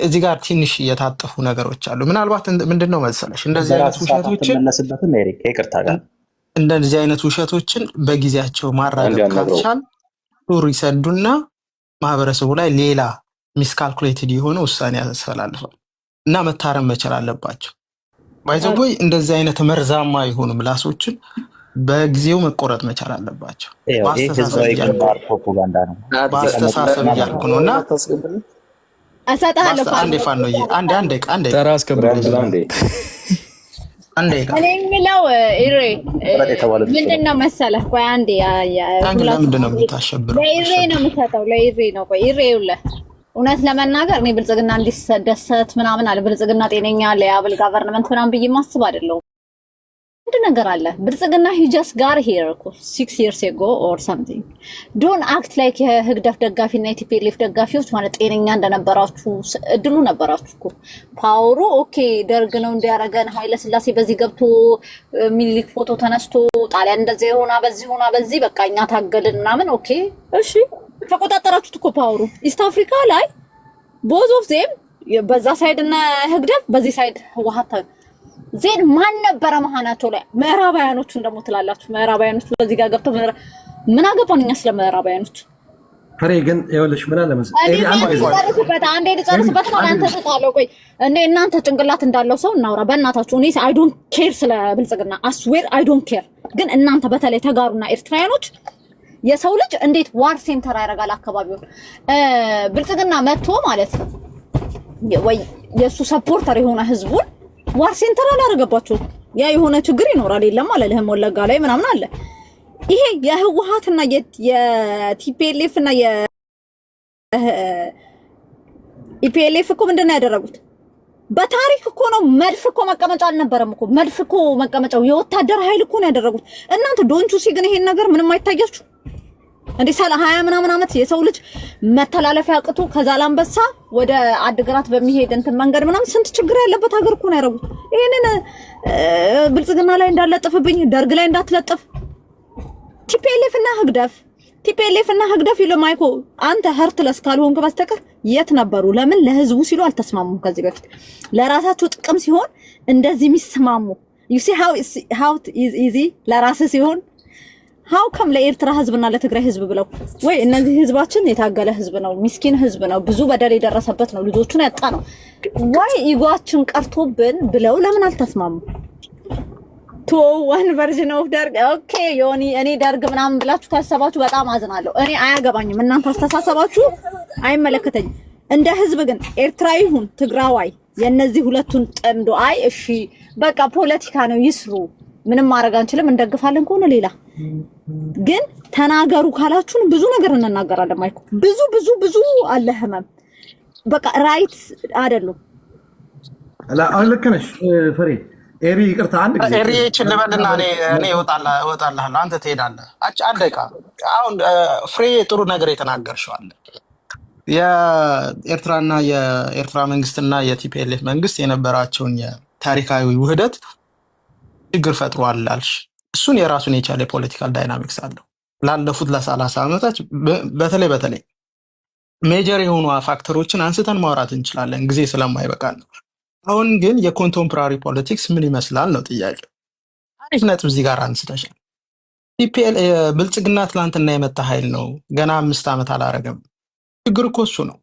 እዚህ ጋር ትንሽ የታጠፉ ነገሮች አሉ። ምናልባት ምንድነው መሰለሽ እንደዚህ አይነት ውሸቶችን መለስበትም ኤሪክ ይቅርታ ጋር እንደዚህ አይነት ውሸቶችን በጊዜያቸው ማራገብ ካልቻል ጡር ይሰዱና ማህበረሰቡ ላይ ሌላ ሚስካልኩሌትድ የሆነ ውሳኔ ያስተላልፋል እና መታረም መቻል አለባቸው። ባይዘቦይ እንደዚህ አይነት መርዛማ የሆኑ ምላሶችን በጊዜው መቆረጥ መቻል አለባቸው። ማስተሳሰብ እያልኩ ነው እና አሳጣለሁ አንዴ ፋኖዬ አንዴ ተራ አስከብራለሁ እኔ የምለው ኢሬ ምንድነው መሰለህ? ቆይ አንዴ ለምንድን ነው የምታሸብረው? ለኢሬ ነው የምሰጠው፣ ለኢሬ ነው። ቆይ ኢሬ ይኸውልህ፣ እውነት ለመናገር እኔ ብልጽግና እንዲደሰት ምናምን አለ ብልጽግና ጤነኛ ለያብል ጋቨርንመንት ምናምን ብዬ ማስብ አይደለም። አንድ ነገር አለ ብልጽግና he just got here 6 years ago or something. don't act like የህግደፍ ደጋፊና የቲፒኤልኤፍ ደጋፊዎች ማለት ጤነኛ እንደነበራችሁ እድሉ ነበራችሁ እኮ ፓወሩ ኦኬ ደርግ ነው እንዲያረገን ኃይለ ስላሴ በዚህ ገብቶ ሚሊክ ፎቶ ተነስቶ ጣሊያን እንደዚህ ሆና በዚህ በቃ እኛ ታገልን ምናምን ኦኬ እሺ ተቆጣጣራችሁት እኮ ፓወሩ ኢስት አፍሪካ ላይ both of them በዛ ሳይድ እና ህግደፍ በዚህ ሳይድ ህወሓት ዜን ማን ነበር መሃናቸው ላይ ምዕራባውያኖቹን ደግሞ ትላላችሁ ምዕራባውያኖቹ በዚህ ጋር ገብተው ምን አገባን እኛ ስለ ምዕራባውያኖቹ ፍሬ ግን ይኸውልሽ ምን አለ መሰለኝ አንዴ ልጨርስበት ነው አንተ ተጣለው ቆይ እናንተ ጭንቅላት እንዳለው ሰው እናውራ በእናታችሁ እኔ አይ ዶንት ኬር ስለ ብልጽግና አስዌር አይ ዶንት ኬር ግን እናንተ በተለይ ተጋሩና ኤርትራውያኖች የሰው ልጅ እንዴት ዋር ሴንተር ያደርጋል አካባቢውን ብልጽግና መጥቶ ማለት ወይ የሱ ሰፖርተር የሆነ ህዝቡን ዋር ሴንተር አላረጋባችሁ ያ የሆነ ችግር ይኖራል የለም አለልህም ወለጋ ላይ ምናምን አለ ይሄ የህወሓትና የቲፒኤልኤፍ እና የኢፒኤልኤፍ እኮ ምንድነው ያደረጉት በታሪክ እኮ ነው መድፍ እኮ መቀመጫ አልነበረም እኮ መድፍ እኮ መቀመጫው የወታደር ኃይል እኮ ነው ያደረጉት እናንተ ዶንቹ ሲግን ይሄን ነገር ምንም አይታያችሁ እንዴ 20 ምናምን አመት የሰው ልጅ መተላለፊያ አቅቶ ከዛላምበሳ ወደ አድግራት በሚሄድ እንትን መንገድ ምናምን ስንት ችግር ያለበት ሀገር እኮ ነው ያደረጉት ይሄንን ብልጽግና ላይ እንዳለጥፍብኝ ደርግ ላይ እንዳትለጥፍ ቲፒኤልኤፍ እና ህግደፍ ይለማይኮ አንተ ሀርትለስ ካልሆንክ በስተቀር የት ነበሩ ለምን ለህዝቡ ሲሉ አልተስማሙም ከዚህ በፊት ለራሳቸው ጥቅም ሲሆን እንደዚህ የሚስማሙ you see how is easy ለራስ ሲሆን how come ለኤርትራ ህዝብና ለትግራይ ህዝብ ብለው ወይ እነዚህ ህዝባችን የታገለ ህዝብ ነው ሚስኪን ህዝብ ነው ብዙ በደል የደረሰበት ነው ልጆቹን ያጣ ነው ወይ ኢጓችን ቀርቶብን ብለው ለምን አልተስማሙ to one version of ደርግ ኦኬ ዮኒ እኔ ደርግ ምናምን ብላችሁ ታሰባችሁ በጣም አዝናለሁ እኔ አያገባኝም እናንተ አስተሳሰባችሁ አይመለከተኝም እንደ ህዝብ ግን ኤርትራዊ ይሁን ትግራዋይ የነዚህ ሁለቱን ጠምዶ አይ እሺ በቃ ፖለቲካ ነው ይስሩ ምንም ማድረግ አንችልም እንደግፋለን ከሆነ ሌላ ግን ተናገሩ ካላችሁን ብዙ ነገር እንናገራለን ማይኮ ብዙ አለ ህመም በቃ ራይት አይደለም ላ አልከነሽ ፍሬ ኤሪ ይቅርታ አንድ ጊዜ ኤሪ ይችላልና እኔ እወጣለሁ አንተ ትሄዳለህ አንድ ደቂቃ አሁን ፍሬ ጥሩ ነገር የተናገርሽው አለ የኤርትራና የኤርትራ መንግስትና የቲፒኤልኤፍ መንግስት የነበራቸውን የታሪካዊ ውህደት ችግር ፈጥሯል አልሽ እሱን የራሱን የቻለ ፖለቲካል ዳይናሚክስ አለው ላለፉት ለ30 አመታት በተለይ ሜጀር የሆኑ ፋክተሮችን አንስተን ማውራት እንችላለን ጊዜ ስለማይበቃ ነው አሁን ግን የኮንቴምፖራሪ ፖለቲክስ ምን ይመስላል ነው ጥያቄው አሪፍ ነጥብ እዚህ ጋር አንስተሻል ቲፒኤል ብልጽግና ትላንትና የመጣ ኃይል ነው ገና 5 አመት አላረገም ችግር እኮ እሱ ነው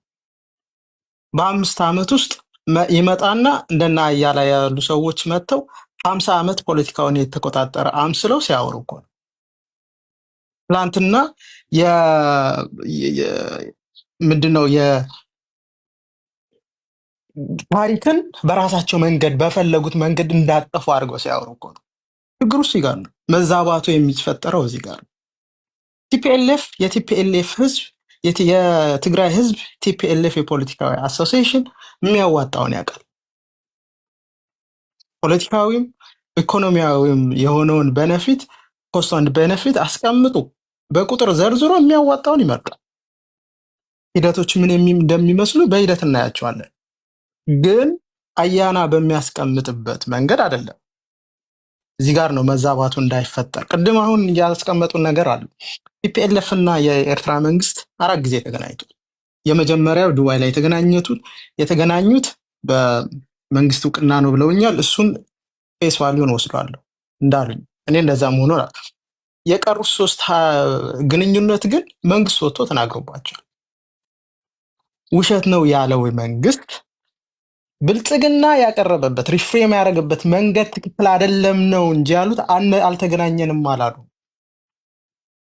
በ5 አመት ውስጥ ይመጣና እንደና አያላ ያሉ ሰዎች መተው 50 አመት ፖለቲካውን የተቆጣጠረ አምስለው ሲያወሩ እኮ ትላንትና ምንድነው ታሪክን በራሳቸው መንገድ በፈለጉት መንገድ እንዳጠፉ አድርገው ሲያወሩ እኮ ነው ችግሩ እዚህ ጋር ነው መዛባቱ የሚፈጠረው እዚህ ጋር ቲፒኤልኤፍ የቲፒኤልኤፍ ህዝብ የትግራይ ህዝብ ቲፒኤልኤፍ የፖለቲካዊ አሶሲዬሽን የሚያዋጣውን ያውቃል ፖለቲካዊም ኢኮኖሚያዊም የሆነውን ቤኔፊት ኮስት ኤንድ ቤኔፊት አስቀምጡ በቁጥር ዘርዝሮ የሚያዋጣውን ይመርጣል ሂደቶች ምን እንደሚመስሉ በሂደት እናያቸዋለን ግን አያና በሚያስቀምጥበት መንገድ አይደለም እዚህ ጋር ነው መዛባቱ እንዳይፈጠር ቅድም አሁን ያስቀመጡ ነገር አለ ቲፒኤልኤፍ እና የኤርትራ መንግስት 4 ጊዜ ተገናኝቷል የመጀመሪያው ዱባይ ላይ የተገናኙት በመንግስት እውቅና ነው ብለውኛል። እሱን ፌስ ቫሊዩን ወስዷለሁ እንዳሉኝ እኔ እንደዛ መሆኑ የቀሩት 3 ግንኙነት ግን መንግስት ወጥቶ ተናግሮባቸዋል። ውሸት ነው ያለው መንግስት ብልጽግና ያቀረበበት ሪፍሬም ያደረገበት መንገድ ትክክል አይደለም ነው እንጂ ያሉት አልተገናኘንም አላሉ።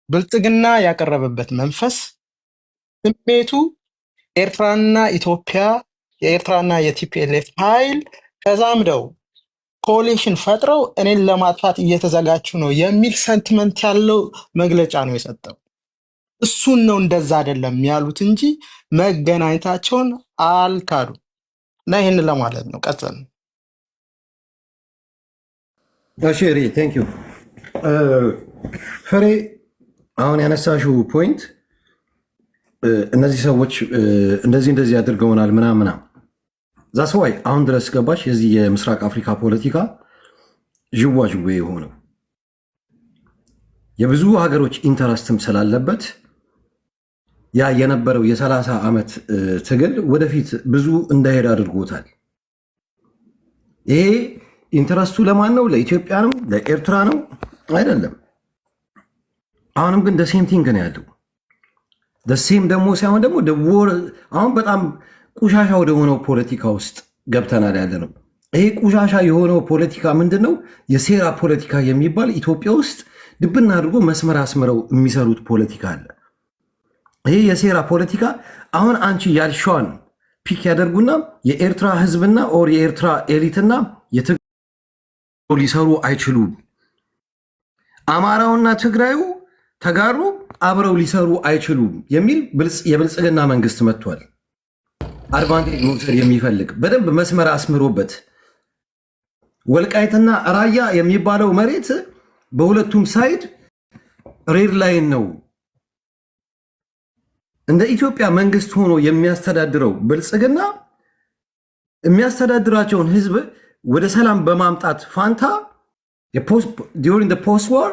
ብልጽግና ያቀረበበት መንፈስ ስሜቱ ኤርትራና ኢትዮጵያ የኤርትራና የቲፒኤልኤፍ ኃይል ተዛምደው ኮሊሽን ፈጥረው እኔን ለማጥፋት እየተዘጋጁ ነው የሚል ሰንቲመንት ያለው መግለጫ ነው የሰጠው። እሱን ነው እንደዛ አይደለም ያሉት እንጂ መገናኘታቸውን አልካዱ። እና ይህን ለማለት ነው። ቀጥል ሼሪ ቴንክ ዩ ፍሬ። አሁን ያነሳሽው ፖይንት እነዚህ ሰዎች እንደዚህ አድርገውናል ምናምና ዛስዋይ አሁን ድረስ ገባሽ የዚህ የምስራቅ አፍሪካ ፖለቲካ ዥዋዥዌ የሆነው የብዙ ሀገሮች ኢንተረስትም ስላለበት ያ የነበረው የ30 ዓመት ትግል ወደፊት ብዙ እንዳይሄድ አድርጎታል። ይሄ ኢንተረስቱ ለማን ነው? ለኢትዮጵያ ነው? ለኤርትራ ነው? አይደለም። አሁንም ግን ደሴም ቲንግ ነው ያለው። ደሴም ደግሞ ሳይሆን ደግሞ አሁን በጣም ቁሻሻ ወደሆነው ፖለቲካ ውስጥ ገብተናል ያለ ነው። ይሄ ቁሻሻ የሆነው ፖለቲካ ምንድን ነው? የሴራ ፖለቲካ የሚባል ኢትዮጵያ ውስጥ ድብና አድርጎ መስመር አስምረው የሚሰሩት ፖለቲካ አለ። ይሄ የሴራ ፖለቲካ አሁን አንቺ ያልሸዋን ፒክ ያደርጉና የኤርትራ ህዝብና ኦር የኤርትራ ኤሊትና የትግራይ ሊሰሩ አይችሉም፣ አማራውና ትግራዩ ተጋሩ አብረው ሊሰሩ አይችሉም የሚል የብልጽግና መንግስት መጥቷል። አድቫንቴጅ መውሰድ የሚፈልግ በደንብ መስመር አስምሮበት ወልቃይትና ራያ የሚባለው መሬት በሁለቱም ሳይድ ሬድ ላይን ነው። እንደ ኢትዮጵያ መንግስት ሆኖ የሚያስተዳድረው ብልጽግና የሚያስተዳድራቸውን ህዝብ ወደ ሰላም በማምጣት ፋንታ ዲዩሪንግ ዘ ፖስት ዋር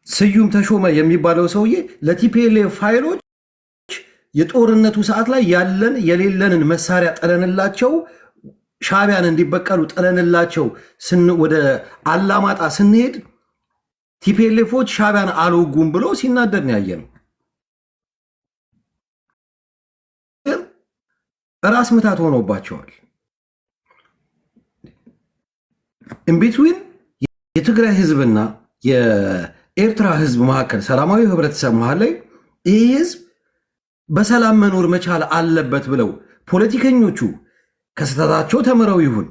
ስዩም ተሾመ የሚባለው ሰውዬ ለቲፒኤልኤፍ ፋይሎች የጦርነቱ ሰዓት ላይ ያለን የሌለንን መሳሪያ ጠለንላቸው ሻዕቢያን እንዲበቀሉ ጠለንላቸው ወደ አላማጣ ስንሄድ ቲፒኤልኤፎች ሻዕቢያን አልወጉም ብሎ ሲናደድ ነው ያየነው። ራስ ምታት ሆኖባቸዋል። ኢንቢትዊን የትግራይ ህዝብና የኤርትራ ህዝብ መካከል ሰላማዊ ህብረተሰብ መሃል ላይ ይህ ህዝብ በሰላም መኖር መቻል አለበት ብለው ፖለቲከኞቹ ከስተታቸው ተምረው ይሁን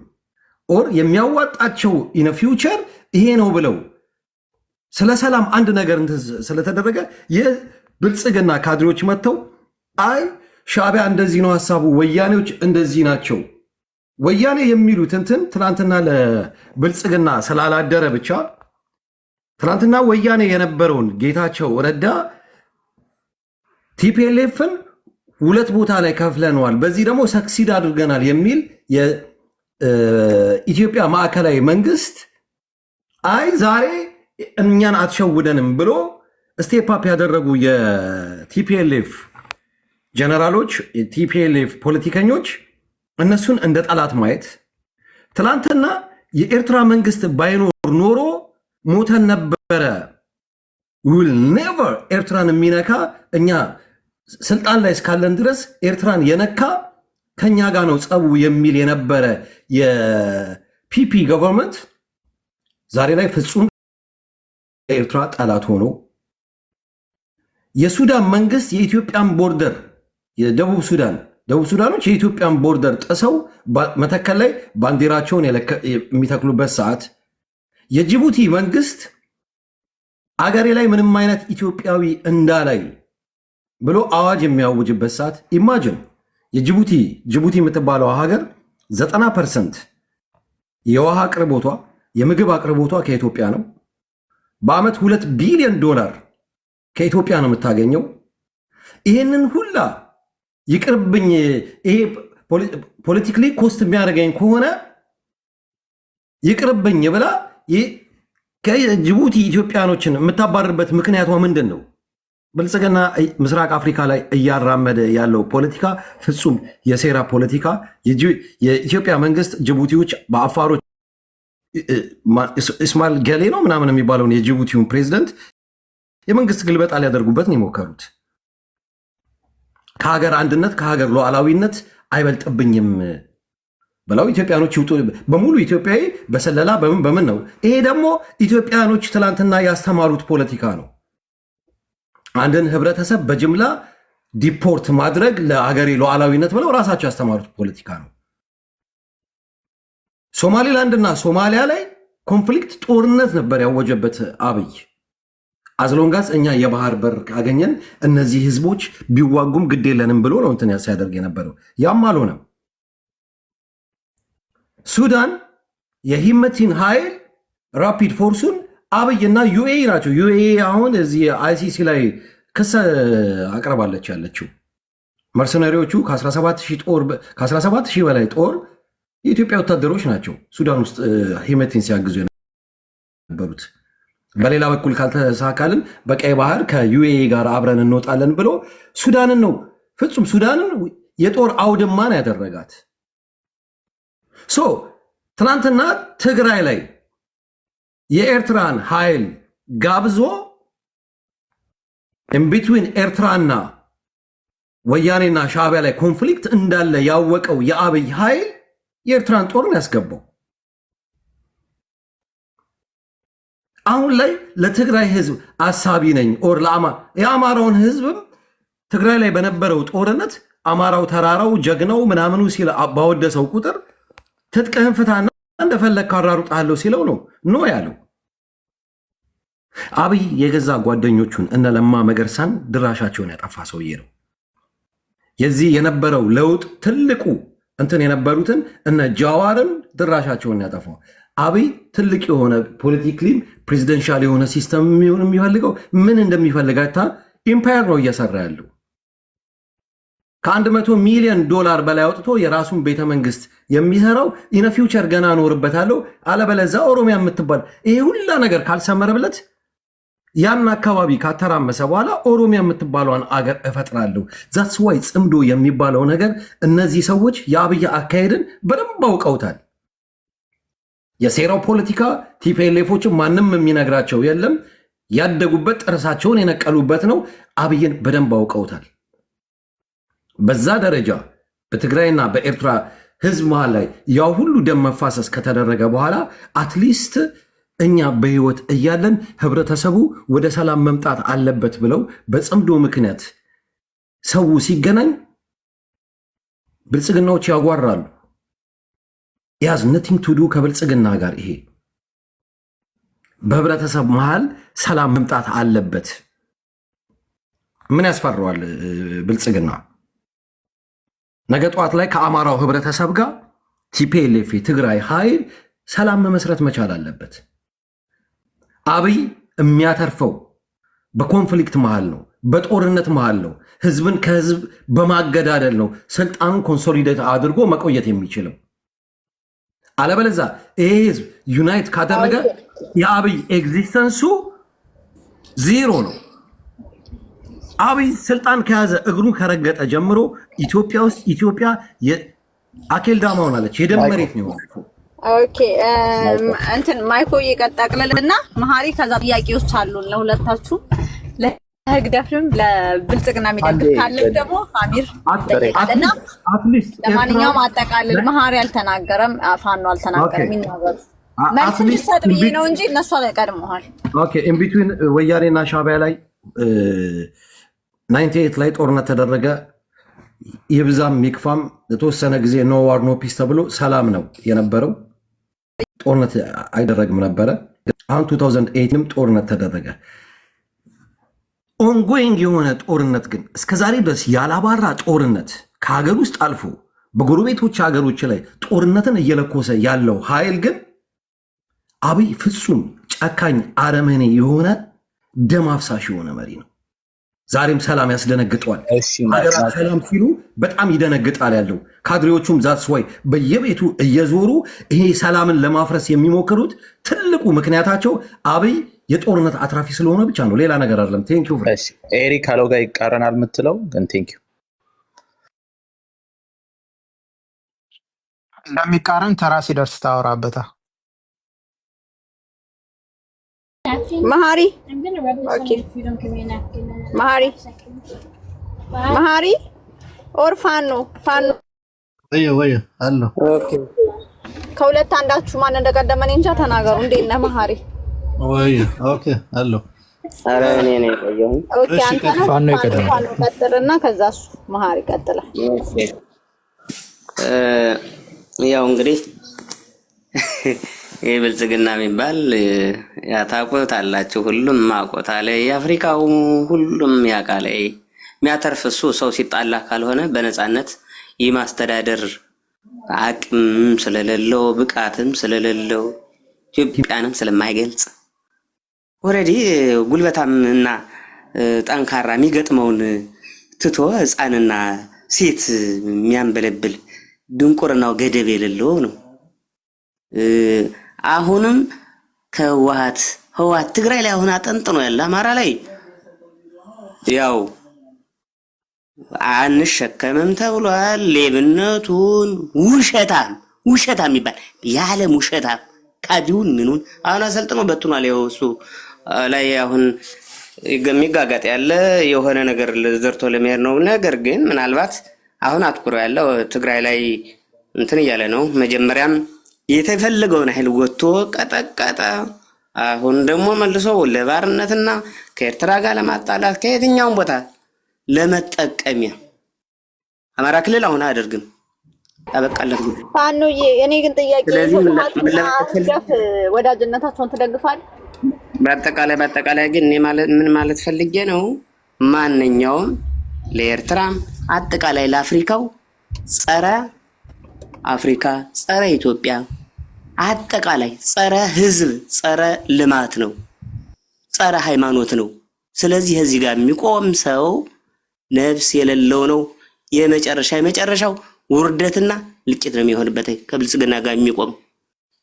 ኦር የሚያዋጣቸው ኢን ፊውቸር ይሄ ነው ብለው ስለ ሰላም አንድ ነገር ስለተደረገ የብልጽግና ካድሬዎች መጥተው አይ ሻዕቢያ እንደዚህ ነው ሐሳቡ፣ ወያኔዎች እንደዚህ ናቸው። ወያኔ የሚሉት እንትን ትናንትና ለብልጽግና ስላላደረ ብቻ ትናንትና ወያኔ የነበረውን ጌታቸው ረዳ ቲፒኤልኤፍን 2 ቦታ ላይ ከፍለነዋል፣ በዚህ ደግሞ ሰክሲድ አድርገናል የሚል የኢትዮጵያ ማዕከላዊ መንግስት አይ ዛሬ እኛን አትሸውደንም ብሎ ስቴፕ አፕ ያደረጉ የቲፒኤልኤፍ ጀነራሎች የቲፒኤልኤፍ ፖለቲከኞች እነሱን እንደ ጠላት ማየት ትላንትና የኤርትራ መንግስት ባይኖር ኖሮ ሞተን ነበረ ዊል ኔቨር ኤርትራን የሚነካ እኛ ስልጣን ላይ እስካለን ድረስ ኤርትራን የነካ ከኛ ጋር ነው ጸቡ የሚል የነበረ የፒፒ ገቨርንመንት ዛሬ ላይ ፍጹም ኤርትራ ጠላት ሆኖ የሱዳን መንግስት የኢትዮጵያን ቦርደር የደቡብ ሱዳኖች የኢትዮጵያን ቦርደር ጥሰው መተከል ላይ ባንዲራቸውን የሚተክሉበት ሰዓት የጅቡቲ መንግስት አገሬ ላይ ምንም አይነት ኢትዮጵያዊ እንዳላይ ብሎ አዋጅ የሚያውጅበት ሰዓት ኢማጅን ጅቡቲ የምትባለው ሀገር 90% የውሃ አቅርቦቷ የምግብ አቅርቦቷ ከኢትዮጵያ ነው። በአመት $2 ቢሊዮን ከኢትዮጵያ ነው የምታገኘው። ይህንን ሁላ ይቅርብኝ፣ ይሄ ፖለቲካሊ ኮስት የሚያደርገኝ ከሆነ ይቅርብኝ ብላ ከጅቡቲ ኢትዮጵያኖችን የምታባርርበት ምክንያቷ ምንድን ነው? ብልጽግና ምስራቅ አፍሪካ ላይ እያራመደ ያለው ፖለቲካ ፍጹም የሴራ ፖለቲካ። የኢትዮጵያ መንግስት ጅቡቲዎች በአፋሮች እስማኤል ገሌ ነው ምናምን የሚባለውን የጅቡቲውን ፕሬዚደንት የመንግስት ግልበጣ ሊያደርጉበት ነው የሞከሩት። ከሀገር አንድነት ከሀገር ሉዓላዊነት አይበልጥብኝም ብለው ኢትዮጵያኖች ይውጡ በሙሉ ኢትዮጵያዊ በሰለላ በምን ነው። ይሄ ደግሞ ኢትዮጵያኖች ትላንትና ያስተማሩት ፖለቲካ ነው። አንድን ህብረተሰብ በጅምላ ዲፖርት ማድረግ ለሀገሬ ሉዓላዊነት ብለው ራሳቸው ያስተማሩት ፖለቲካ ነው። ሶማሌላንድ እና ሶማሊያ ላይ ኮንፍሊክት ጦርነት ነበር ያወጀበት አብይ። አዝሎንጋስ እኛ የባህር በር ካገኘን እነዚህ ህዝቦች ቢዋጉም ግድ የለንም ብሎ ነው እንትን ሲያደርግ የነበረው። ያም አልሆነም። ሱዳን የሂመቲን ኃይል ራፒድ ፎርሱን አብይና ዩኤኢ ናቸው። ዩኤኢ አሁን እዚህ አይሲሲ ላይ ክስ አቅርባለች ያለችው መርሰናሪዎቹ ከ17,000 በላይ ጦር የኢትዮጵያ ወታደሮች ናቸው ሱዳን ውስጥ ሂመቲን ሲያግዙ የነበሩት። በሌላ በኩል ካልተሳካልን በቀይ ባህር ከዩኤኢ ጋር አብረን እንወጣለን ብሎ ሱዳንን ነው ፍጹም ሱዳንን የጦር አውድማን ያደረጋት። ትናንትና ትግራይ ላይ የኤርትራን ኃይል ጋብዞ ኢንቢትዊን ኤርትራና ወያኔና ሻዕቢያ ላይ ኮንፍሊክት እንዳለ ያወቀው የአብይ ኃይል የኤርትራን ጦርን ያስገባው። አሁን ላይ ለትግራይ ህዝብ አሳቢ ነኝ ኦር የአማራውን ህዝብም ትግራይ ላይ በነበረው ጦርነት አማራው ተራራው ጀግናው ምናምኑ ሲል ባወደሰው ቁጥር ትጥቅህን ፍታና እንደፈለግ ካራሩጣለሁ ሲለው ኖ ያለው። አብይ የገዛ ጓደኞቹን እነ ለማ መገርሳን ድራሻቸውን ያጠፋ ሰውዬ ነው። የዚህ የነበረው ለውጥ ትልቁ እንትን የነበሩትን እነ ጃዋርን ድራሻቸውን ያጠፋው አብይ ትልቅ የሆነ ፖለቲክሊም ፕሬዚደንሻል የሆነ ሲስተም የሚፈልገው ምን እንደሚፈልጋታ ኢምፓየር ነው እየሰራ ያለው። ከ100 ሚሊዮን ዶላር በላይ አውጥቶ የራሱን ቤተመንግስት የሚሰራው ኢነ ፊውቸር ገና ኖርበታለሁ አለበለዛ ኦሮሚያ የምትባል ይሄ ሁላ ነገር ካልሰመረብለት ያን አካባቢ ካተራመሰ በኋላ ኦሮሚያ የምትባለዋን አገር እፈጥራለሁ። ዛትስ ዋይ ጽምዶ የሚባለው ነገር እነዚህ ሰዎች የአብይ አካሄድን በደንብ አውቀውታል። የሴራው ፖለቲካ ቲፒኤልኤፎችን ማንም የሚነግራቸው የለም። ያደጉበት ጥርሳቸውን የነቀሉበት ነው። አብይን በደንብ አውቀውታል። በዛ ደረጃ በትግራይና በኤርትራ ህዝብ መሃል ላይ ያው ሁሉ ደም መፋሰስ ከተደረገ በኋላ አትሊስት እኛ በህይወት እያለን ህብረተሰቡ ወደ ሰላም መምጣት አለበት ብለው በጽምዶ ምክንያት ሰው ሲገናኝ ብልጽግናዎች ያጓራሉ። ያዝ ነቲንግ ቱ ዱ ከብልጽግና ጋር ይሄ በህብረተሰብ መሃል ሰላም መምጣት አለበት። ምን ያስፈራዋል ብልጽግና? ነገ ጠዋት ላይ ከአማራው ህብረተሰብ ጋር ቲፒኤልኤፍ ትግራይ ኃይል ሰላም መመስረት መቻል አለበት። አብይ የሚያተርፈው በኮንፍሊክት መሃል ነው፣ በጦርነት መሃል ነው፣ ህዝብን ከህዝብ በማገዳደል ነው ስልጣኑን ኮንሶሊዴት አድርጎ መቆየት የሚችለው። አለበለዛ ይሄ ህዝብ ዩናይት ካደረገ የአብይ ኤግዚስተንሱ ዜሮ ነው። አብይ ስልጣን ከያዘ እግሩን ከረገጠ ጀምሮ ኢትዮጵያ ውስጥ ኢትዮጵያ አኬልዳማ ሆናለች። የደም መሬት ነው። ኦኬ እንትን ማይኮ እየቀጣቅለልና መሀሪ ከዛ ጥያቄዎች አሉን ለሁለታችሁ። ለህግደፍም ለብልጽግና የሚደግፍ ካለ ደግሞ አሚር ጠይቃለና ለማንኛውም አጠቃልል። መሀሪ አልተናገረም፣ ፋኖ አልተናገረም። ይናገሩ መልስ እንዲሰጥ ብዬ ነው እንጂ እነሱ ቀድመዋል። ኦኬ ኢንቢትዊን ወያኔና ሻዕቢያ ላይ 98 ላይ ጦርነት ተደረገ። ይብዛም ይክፋም የተወሰነ ጊዜ ኖ ዋር ኖ ፒስ ተብሎ ሰላም ነው የነበረው። ጦርነት አይደረግም ነበረ። አሁን 2008ም ጦርነት ተደረገ። ኦንጎይንግ የሆነ ጦርነት ግን እስከዛሬ ድረስ ያላባራ ጦርነት ከሀገር ውስጥ አልፎ በጎረቤቶች ሀገሮች ላይ ጦርነትን እየለኮሰ ያለው ኃይል ግን አብይ ፍጹም ጨካኝ አረመኔ የሆነ ደም አፍሳሽ የሆነ መሪ ነው። ዛሬም ሰላም ያስደነግጠዋል። ሀገራት ሰላም ሲሉ በጣም ይደነግጣል ያለው ካድሬዎቹም ዛትስ ዋይ በየቤቱ እየዞሩ ይሄ ሰላምን ለማፍረስ የሚሞክሩት ትልቁ ምክንያታቸው አብይ የጦርነት አትራፊ ስለሆነ ብቻ ነው፣ ሌላ ነገር አይደለም። ቴንክ ዩ ፍሬንድ። ኤሪክ ካለው ጋር ይቃረናል የምትለው ግን ቴንክ ዩ እንደሚቃረን ተራ ሲደርስ ታወራበታ። መሀሪ መሀሪ ኦር ፋኖ ወይ አሎ ከሁለት አንዳችሁ ማን እንደቀደመን እንጃ ተናገሩ። እንዴት ነህ መሀሪ? ወይ ኦኬ አሎ አረ እኔ ነኝ ቆየሁ። ኦኬ አንተ ፋኖ ይቀደማል። ቀጥልና ከዛ እሱ መሀሪ ቀጥላ። ያው እንግዲህ የብልጽግና የሚባል ያታቆታላችሁ ሁሉም ማቆታለ የአፍሪካው ሁሉም ያቃለ የሚያተርፍ እሱ ሰው ሲጣላ ካልሆነ በነፃነት የማስተዳደር አቅም ስለሌለው ብቃትም ስለሌለው ኢትዮጵያንም ስለማይገልጽ ኦሬዲ ጉልበታምና ጠንካራ የሚገጥመውን ትቶ ህፃንና ሴት የሚያንበለብል ድንቁርናው ገደብ የሌለው ነው። አሁንም ከህወሓት ትግራይ ላይ አሁን አጠንጥኖ ያለ አማራ ላይ ያው አንሸከምም ተብሏል። ሌብነቱን ውሸታም የሚባል የዓለም ውሸታም ካዲውን ምኑን አሁን አሰልጥኖ በትኗል። ያው እሱ ላይ አሁን የሚጋጋጥ ያለ የሆነ ነገር ዘርቶ ለመሄድ ነው። ነገር ግን ምናልባት አሁን አትኩሮ ያለው ትግራይ ላይ እንትን እያለ ነው። መጀመሪያም የተፈለገውን ኃይል ወጥቶ ቀጠቀጠ። አሁን ደግሞ መልሶ ለባርነትና ከኤርትራ ጋር ለማጣላት ከየትኛውም ቦታ ለመጠቀሚያ አማራ ክልል አሁን አያደርግም። ያበቃለት ጉዳይ ፋኖዬ። እኔ ግን ጥያቄ ወዳጅነታቸውን ትደግፋለህ? በአጠቃላይ ግን እኔ ምን ማለት ፈልጌ ነው፣ ማንኛውም ለኤርትራም አጠቃላይ ለአፍሪካው ጸረ አፍሪካ ጸረ ኢትዮጵያ አጠቃላይ ጸረ ህዝብ ጸረ ልማት ነው፣ ጸረ ሃይማኖት ነው። ስለዚህ እዚህ ጋር የሚቆም ሰው ነፍስ የሌለው ነው። የመጨረሻው ውርደትና ልቂት ነው የሚሆንበት ከብልጽግና ጋር የሚቆም።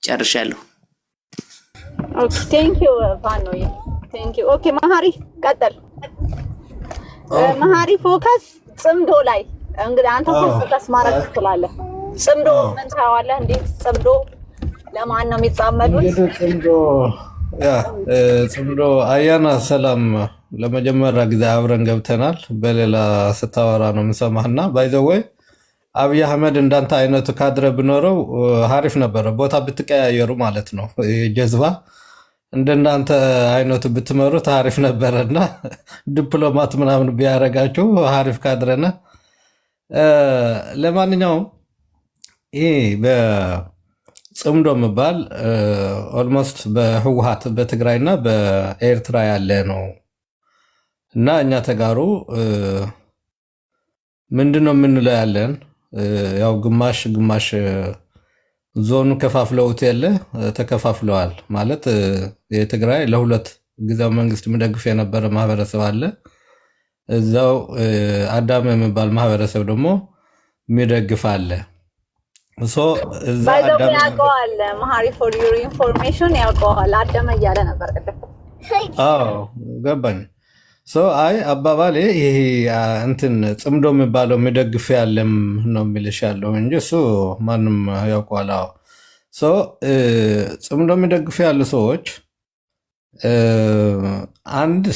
ጨርሻለሁ። ኦኬ ቴንክ ዩ ፋኖዬ ቴንክ ዩ። ኦኬ መሀሪ ቀጥል። መሀሪ ፎከስ ጽምዶ ላይ እንግዲህ አንተ ፎከስ ማድረግ ትችላለህ። ጽምዶ ምን ታዋለህ? እንዴት ጽምዶ ለማን ነው የሚጻመዱት? ጽምዶ አያና ሰላም ለመጀመሪያ ጊዜ አብረን ገብተናል። በሌላ ስታወራ ነው የምሰማህና ባይዘወይ አብይ አህመድ እንዳንተ አይነቱ ካድረ ብኖረው ሀሪፍ ነበረ። ቦታ ብትቀያየሩ ማለት ነው። ጀዝባ እንደናንተ አይነቱ ብትመሩት ሀሪፍ ነበረና ዲፕሎማት ምናምን ቢያረጋችሁ ሀሪፍ ካድረና። ለማንኛውም ይሄ በጽምዶ የሚባል ኦልሞስት በህወሓት በትግራይና በኤርትራ ያለ ነው እና እኛ ተጋሩ ምንድነው የምንለው ያለን ያው ግማሽ ዞኑ ከፋፍለውት ያለ ተከፋፍለዋል ማለት የትግራይ ለሁለት ጊዜያዊ መንግስት የሚደግፍ የነበረ ማህበረሰብ አለ። እዛው አዳመ የሚባል ማህበረሰብ ደግሞ የሚደግፍ አለ። ሶ እዛ አዳመ ያውቀዋል። መሀሪ ፎር ዩር ኢንፎርሜሽን ያውቀዋል። አዳመ እያለ ነበር ቅድም። አዎ ገባኝ። ሶ አይ አባባሌ ይሄ እንትን ጽምዶ የሚባለው የሚደግፍ ያለም ነው የሚልሽ ያለው እንጂ እሱ ማንም ያውቀዋል። አዎ ሶ ጽምዶ የሚደግፍ ያሉ ሰዎች አንድ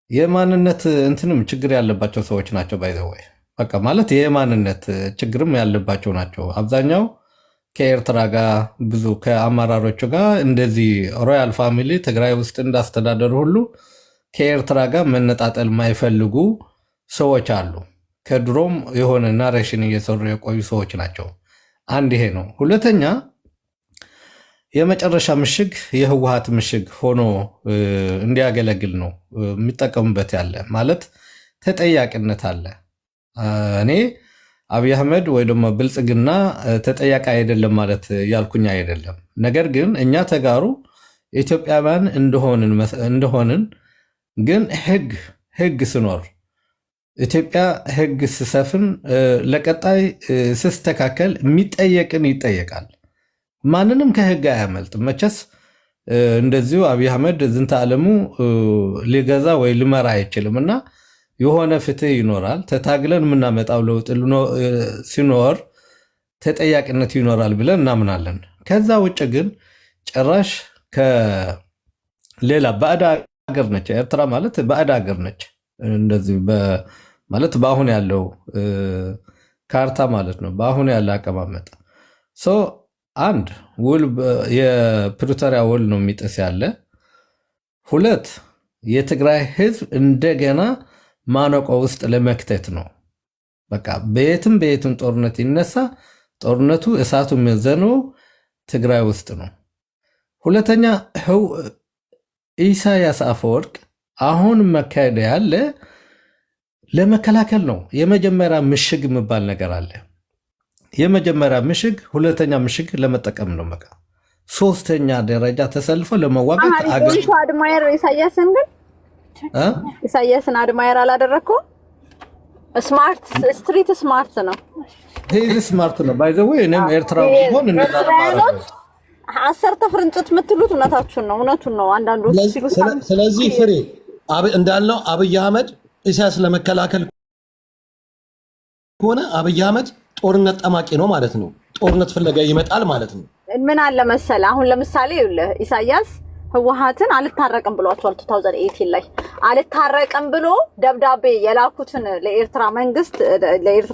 የማንነት እንትንም ችግር ያለባቸው ሰዎች ናቸው። ባይዘወይ በቃ ማለት የማንነት ችግርም ያለባቸው ናቸው። አብዛኛው ከኤርትራ ጋር ብዙ ከአመራሮቹ ጋር እንደዚህ ሮያል ፋሚሊ ትግራይ ውስጥ እንዳስተዳደሩ ሁሉ ከኤርትራ ጋር መነጣጠል የማይፈልጉ ሰዎች አሉ። ከድሮም የሆነ ናሬሽን እየሰሩ የቆዩ ሰዎች ናቸው። አንድ ይሄ ነው። ሁለተኛ የመጨረሻ ምሽግ የህወሓት ምሽግ ሆኖ እንዲያገለግል ነው የሚጠቀሙበት ያለ ማለት ተጠያቂነት አለ። እኔ አብይ አህመድ ወይ ደግሞ ብልጽግና ተጠያቂ አይደለም ማለት ያልኩኝ አይደለም። ነገር ግን እኛ ተጋሩ ኢትዮጵያውያን እንደሆንን ግን ህግ ስኖር ኢትዮጵያ ህግ ስሰፍን ለቀጣይ ስስተካከል የሚጠየቅን ይጠየቃል። ማንንም ከህግ አያመልጥ። መቼስ እንደዚሁ አብይ አህመድ ዝንተ ዓለሙ ሊገዛ ወይ ሊመራ አይችልም እና የሆነ ፍትህ ይኖራል። ተታግለን የምናመጣው ለውጥ ሲኖር ተጠያቂነት ይኖራል ብለን እናምናለን። ከዛ ውጭ ግን ጭራሽ ከሌላ ባዕድ ሀገር ነች ኤርትራ ማለት ባዕድ ሀገር ነች። እንደዚህ ማለት በአሁን ያለው ካርታ ማለት ነው፣ በአሁን ያለ አቀማመጥ አንድ ውል የፕሪቶሪያ ውል ነው የሚጥስ ያለ። ሁለት የትግራይ ህዝብ እንደገና ማነቆ ውስጥ ለመክተት ነው። በቃ በየትም ጦርነት ይነሳ፣ ጦርነቱ እሳቱ የሚዘነው ትግራይ ውስጥ ነው። ሁለተኛ ኢሳያስ አፈወርቅ አሁን መካሄድ ያለ ለመከላከል ነው። የመጀመሪያ ምሽግ የሚባል ነገር አለ። የመጀመሪያ ምሽግ፣ ሁለተኛ ምሽግ ለመጠቀም ነው። በቃ ሶስተኛ ደረጃ ተሰልፎ ለመዋጋት አድማየር ኢሳያስን ግን ኢሳያስን አድማየር አላደረከው። ስማርት ስትሪት ስማርት ነው። ይሄ ስማርት ነው። ባይ ዘ ወይ እኔም ኤርትራው ቢሆን እንደዛ ማለት አሰርተ ፍርንጭት የምትሉት እውነታችሁን ነው፣ እውነቱን ነው አንዳንዶች ሲሉ። ስለዚህ ፍሬ እንዳልነው አብይ አህመድ ኢሳያስ ለመከላከል ከሆነ አብይ አህመድ ጦርነት ጠማቂ ነው ማለት ነው። ጦርነት ፍለጋ ይመጣል ማለት ነው። ምን አለ መሰለ አሁን ለምሳሌ ኢሳያስ ህወሓትን አልታረቅም ብሏቸዋል። 2018 ላይ አልታረቅም ብሎ ደብዳቤ የላኩትን ለኤርትራ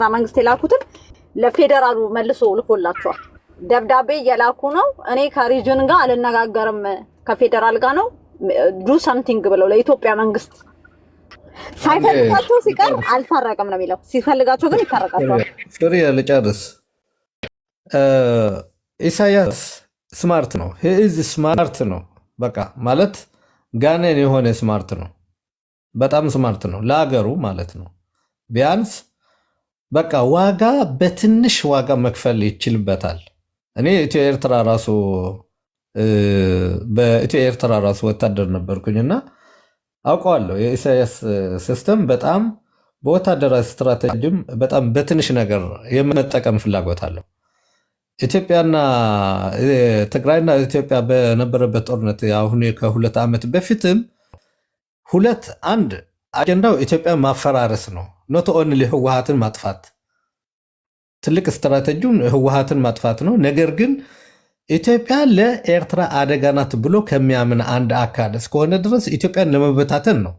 መንግስት የላኩትን ለፌደራሉ መልሶ ልኮላቸዋል። ደብዳቤ የላኩ ነው። እኔ ከሪጅን ጋር አልነጋገርም ከፌደራል ጋር ነው ዱ ሰምቲንግ ብለው ለኢትዮጵያ መንግስት ሳይፈልጋቸው ሲቀር አልታረቅም ነው የሚለው። ሲፈልጋቸው ግን ይታረቃቸዋል። ፍሬ ልጨርስ። ኢሳያስ ስማርት ነው። ሂዝ ስማርት ነው። በቃ ማለት ጋኔን የሆነ ስማርት ነው። በጣም ስማርት ነው ለሀገሩ ማለት ነው። ቢያንስ በቃ ዋጋ በትንሽ ዋጋ መክፈል ይችልበታል። እኔ በኢትዮ ኤርትራ ራሱ ወታደር ነበርኩኝና አውቀዋለሁ። የኢሳያስ ሲስተም በጣም በወታደራዊ ስትራቴጂም በጣም በትንሽ ነገር የመጠቀም ፍላጎት አለው። ኢትዮጵያና ትግራይና ኢትዮጵያ በነበረበት ጦርነት አሁን ከ2 ዓመት በፊትም አንድ አጀንዳው ኢትዮጵያ ማፈራረስ ነው። ኖት ኦንሊ ህወሓትን ማጥፋት፣ ትልቅ ስትራቴጂውን ህወሓትን ማጥፋት ነው። ነገር ግን ኢትዮጵያ ለኤርትራ አደጋ ናት ብሎ ከሚያምን አንድ አካል እስከሆነ ድረስ ኢትዮጵያን ለመበታተን ነው።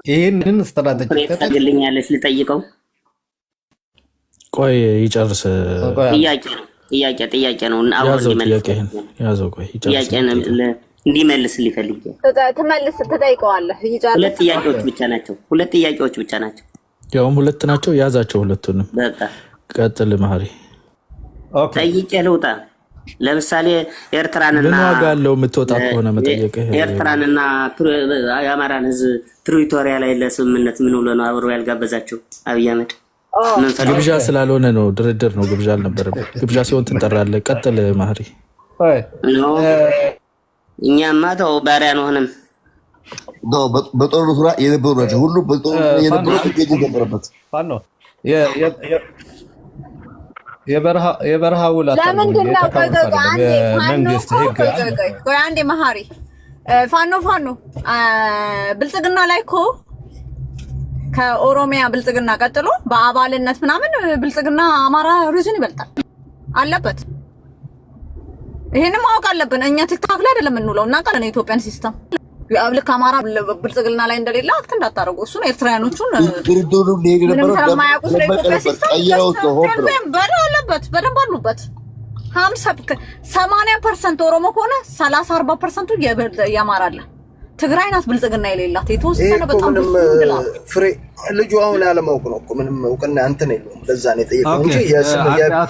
ይህንን ስትራቴጂ ታገልኛለች። ልጠይቀው፣ ቆይ ይጨርስ። ጥያቄ ነው። እንዲመልስ ሊፈልግ ትጠይቀዋለህ። ሁለት ጥያቄዎች ብቻ ናቸው። ያውም 2 ናቸው። ያዛቸው ሁለቱንም። በቃ ቀጥል መሀሪ። ጠይቄ ልውጣ። ለምሳሌ ኤርትራንና ምን ዋጋ አለው የምትወጣ ከሆነ መጠየቅህ? ኤርትራንና የአማራን ህዝብ ፕሪቶሪያ ላይ ለስምምነት ምን ብሎ ነው አብሮ ያልጋበዛቸው አብይ አህመድ? ግብዣ ስላልሆነ ነው፣ ድርድር ነው። ግብዣ አልነበረም። ግብዣ ሲሆን ትንጠራለህ። ቀጥል ማህሪ። እኛማ ተው ባሪያ አንሆንም። በጦር ዙሪያ የነበሩ ናቸው ሁሉ በጦር የነበሩ ነበረበት የበረሃ ውላ ለምንድን ነው? ቆይ አንዴ መሀሪ ፋኖ ብልጽግና ላይ እኮ ከኦሮሚያ ብልጽግና ቀጥሎ በአባልነት ምናምን ብልጽግና አማራ ሪጅን ይበልጣል አለበት። ይሄንን ማወቅ አለብን። እኛ ቲክታክ ላይ አይደለም የምንውለው እና ቃል የኢትዮጵያን ሲስተም ልክ አማራ ብልጽግና ላይ እንደሌለ አክት እንዳታረጉ። እሱን ኤርትራውያኖቹን በደንብ አሉበት። 80% ኦሮሞ ከሆነ 30-40% የአማራ አለ። ትግራይ ናት ብልጽግና የሌላት የተወሰነ በጣም ፍሬ ልጁ አሁን ያለማወቅ ነው እኮ ምንም እውቅና እንትን የለውም። ለዛ ነው የጠየቀው እንጂ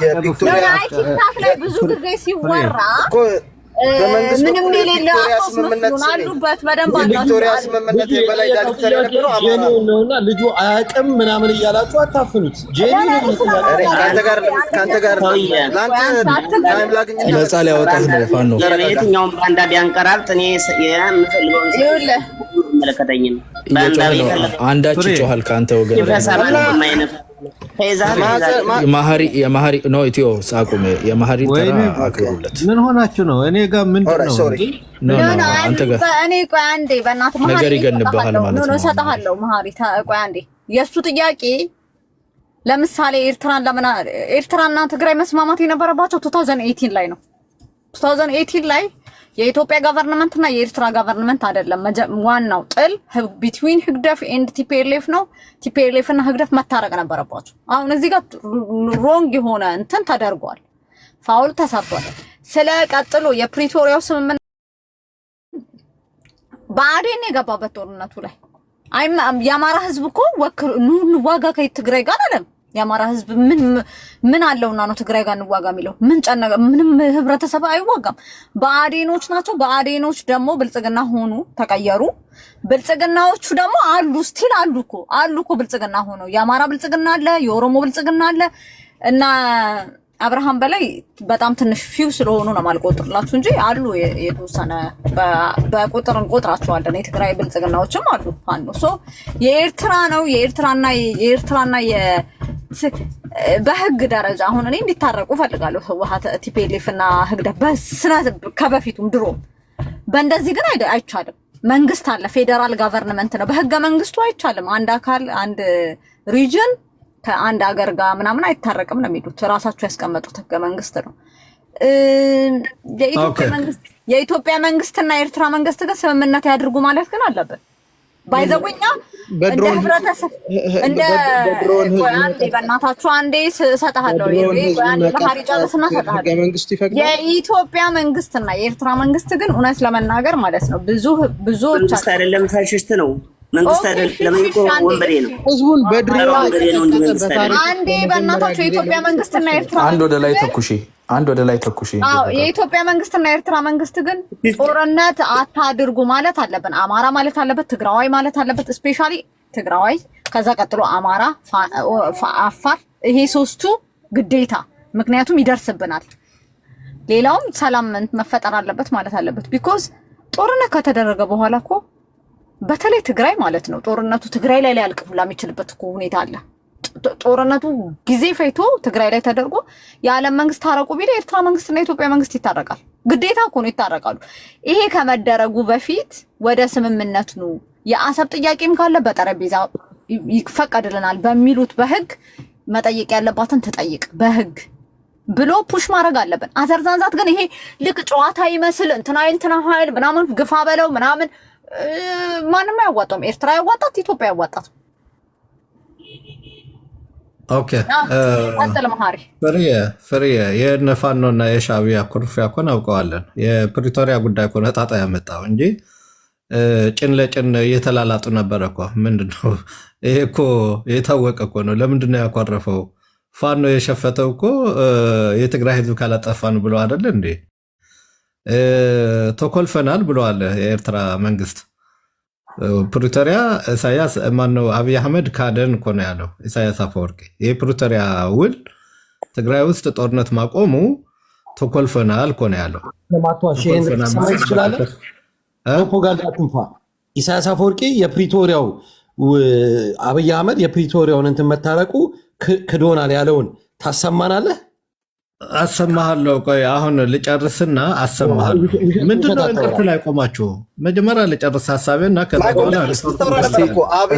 የቪክቶሪያ ቲክታክ ላይ ብዙ ጊዜ ሲወራ ምንም የሌለ አሉበት። በደንብ ቪክቶሪያ ስምምነት የበላይ ዳይሬክተር የነበረው አማራ ነውና ልጁ አያውቅም ምናምን እያላችሁ አታፍኑት። ከአንተ ጋር ታይም ላግኝና ነፃ ሊያወጣህ ነው ፋኖ። የትኛውም ባንዳ ቢያንቀራርጥ እኔ የምፈልገውን ይኸውልህ መለከተኝም አንዳች ይጮሃል ከአንተ ወገን የማህሪ ነው ኢትዮ ሳቁም የማህሪ ተራ አክብሩለት። ምን ሆናችሁ ነው? እኔ ጋር ምንድን ነው? አንተ ጋር እኔ ቆይ አንዴ በእናትህ መሀሪ ነገር ይገንብሃል ማለት ነው። እሰጥሃለሁ መሀሪ ቆይ አንዴ። የእሱ ጥያቄ ለምሳሌ ኤርትራና ትግራይ መስማማት የነበረባቸው 2018 ላይ ነው። 2018 ላይ የኢትዮጵያ ገቨርንመንት እና የኤርትራ ገቨርንመንት አይደለም። ዋናው ጥል ቢትዊን ህግደፍ ኤንድ ቲፒኤልኤፍ ነው። ቲፒኤልኤፍ እና ህግደፍ መታረቅ ነበረባቸው። አሁን እዚህ ጋር ሮንግ የሆነ እንትን ተደርጓል፣ ፋውል ተሰርቷል። ስለ ቀጥሎ የፕሪቶሪያው ስምምነት ብአዴን የገባበት ጦርነቱ ላይ የአማራ ህዝብ እኮ ኑ እንዋጋ ከትግራይ ጋር አለም። የአማራ ህዝብ ምን አለውና ነው ትግራይ ጋር እንዋጋ የሚለው? ምን ጨነቀ? ምንም ህብረተሰብ አይዋጋም። ብአዴኖች ናቸው። ብአዴኖች ደግሞ ብልጽግና ሆኑ ተቀየሩ። ብልጽግናዎቹ ደግሞ አሉ፣ ስቲል አሉ እኮ ብልጽግና ሆነው የአማራ ብልጽግና አለ፣ የኦሮሞ ብልጽግና አለ እና አብርሃም በላይ በጣም ትንሽ ፊው ስለሆኑ ነው ማልቆጥርላችሁ እንጂ አሉ የተወሰነ በቁጥር እንቆጥራቸዋለን። የትግራይ ብልጽግናዎችም አሉ አሉ። ሶ የኤርትራ ነው የኤርትራና በህግ ደረጃ አሁን እኔ እንዲታረቁ ፈልጋለሁ። ህወሓት ቲፒኤልኤፍ እና ህግደፍ በስነ ከበፊቱም ድሮ በእንደዚህ ግን አይቻልም። መንግስት አለ፣ ፌደራል ጋቨርንመንት ነው። በህገ መንግስቱ አይቻልም። አንድ አካል አንድ ሪጅን ከአንድ ሀገር ጋር ምናምን አይታረቅም ነው የሚሉት። ራሳቸው ያስቀመጡት ህገ መንግስት ነው። የኢትዮጵያ መንግስትና የኤርትራ መንግስት ግን ስምምነት ያድርጉ ማለት ግን አለበት። ባይዘውኛ እንደ ህብረተሰብ እንደ አንዴ በእናታችሁ አንዴ ሰጣሃለሁ ባህሪ ጨርስና ሰጣሃለሁ። የኢትዮጵያ መንግስትና የኤርትራ መንግስት ግን እውነት ለመናገር ማለት ነው ብዙዎች አይደለም ፋሽስት ነው መንግስት አይደለም እኮ ወንበዴ ነው። ህዝቡን በድሮ አንዴ በእናታችሁ የኢትዮጵያ መንግስትና የኤርትራ አንድ ወደ ላይ ተኩሺ። አዎ የኢትዮጵያ መንግስትና የኤርትራ መንግስት ግን ጦርነት አታድርጉ ማለት አለብን። አማራ ማለት አለበት፣ ትግራዋይ ማለት አለበት። ስፔሻሊ ትግራዋይ፣ ከዛ ቀጥሎ አማራ፣ አፋር፣ ይሄ ሶስቱ ግዴታ፣ ምክንያቱም ይደርስብናል። ሌላውም ሰላም መፈጠር አለበት ማለት አለበት። ቢኮዝ ጦርነት ከተደረገ በኋላ እኮ በተለይ ትግራይ ማለት ነው ጦርነቱ ትግራይ ላይ ሊያልቅ ሁላ የሚችልበት እኮ ሁኔታ አለ። ጦርነቱ ጊዜ ፈይቶ ትግራይ ላይ ተደርጎ የዓለም መንግስት ታረቁ ቢል የኤርትራ መንግስትና የኢትዮጵያ መንግስት ይታረቃል። ግዴታ እኮ ነው ይታረቃሉ። ይሄ ከመደረጉ በፊት ወደ ስምምነት ነው። የአሰብ ጥያቄም ካለ በጠረጴዛ ይፈቀድልናል በሚሉት በህግ መጠየቅ ያለባትን ትጠይቅ በህግ ብሎ ፑሽ ማድረግ አለብን። አዘርዛንዛት ግን ይሄ ልክ ጨዋታ ይመስል እንትና ኃይል ምናምን ግፋ በለው ምናምን ማንም አያዋጣም። ኤርትራ ያዋጣት፣ ኢትዮጵያ ያዋጣት። ኦኬ ፍሬ የእነ ፋኖና የሻዕቢያ ኩርፊያ እኮ እናውቀዋለን። የፕሪቶሪያ ጉዳይ እኮ ነጣጣ ያመጣው እንጂ ጭን ለጭን እየተላላጡ ነበረ እኮ። ምንድነው ይሄ? እኮ የታወቀ እኮ ነው። ለምንድነው ያኮረፈው? ፋኖ የሸፈተው እኮ የትግራይ ህዝብ ካላጠፋን ብሎ አይደለ እንዴ? ተኮልፈናል ብለዋል የኤርትራ መንግስት። ፕሪቶሪያ ኢሳያስ ማነው አብይ አህመድ ካደን እኮ ነው ያለው ኢሳያስ አፈወርቂ። የፕሪቶሪያ ውል ትግራይ ውስጥ ጦርነት ማቆሙ ተኮልፈናል እኮ ነው ያለው። ፕሮፓጋንዳ ትንፋ ኢሳያስ አፈወርቂ የፕሪቶሪያው አብይ አህመድ የፕሪቶሪያውን እንትን መታረቁ ክዶናል ያለውን ታሰማናለህ? አሰማሃለሁ። ቆይ አሁን ልጨርስና አሰማሃለሁ። ምንድነው እንቅርት ላይ ቆማችሁ? መጀመሪያ ልጨርስ ሀሳቤና ከዛ በኋላ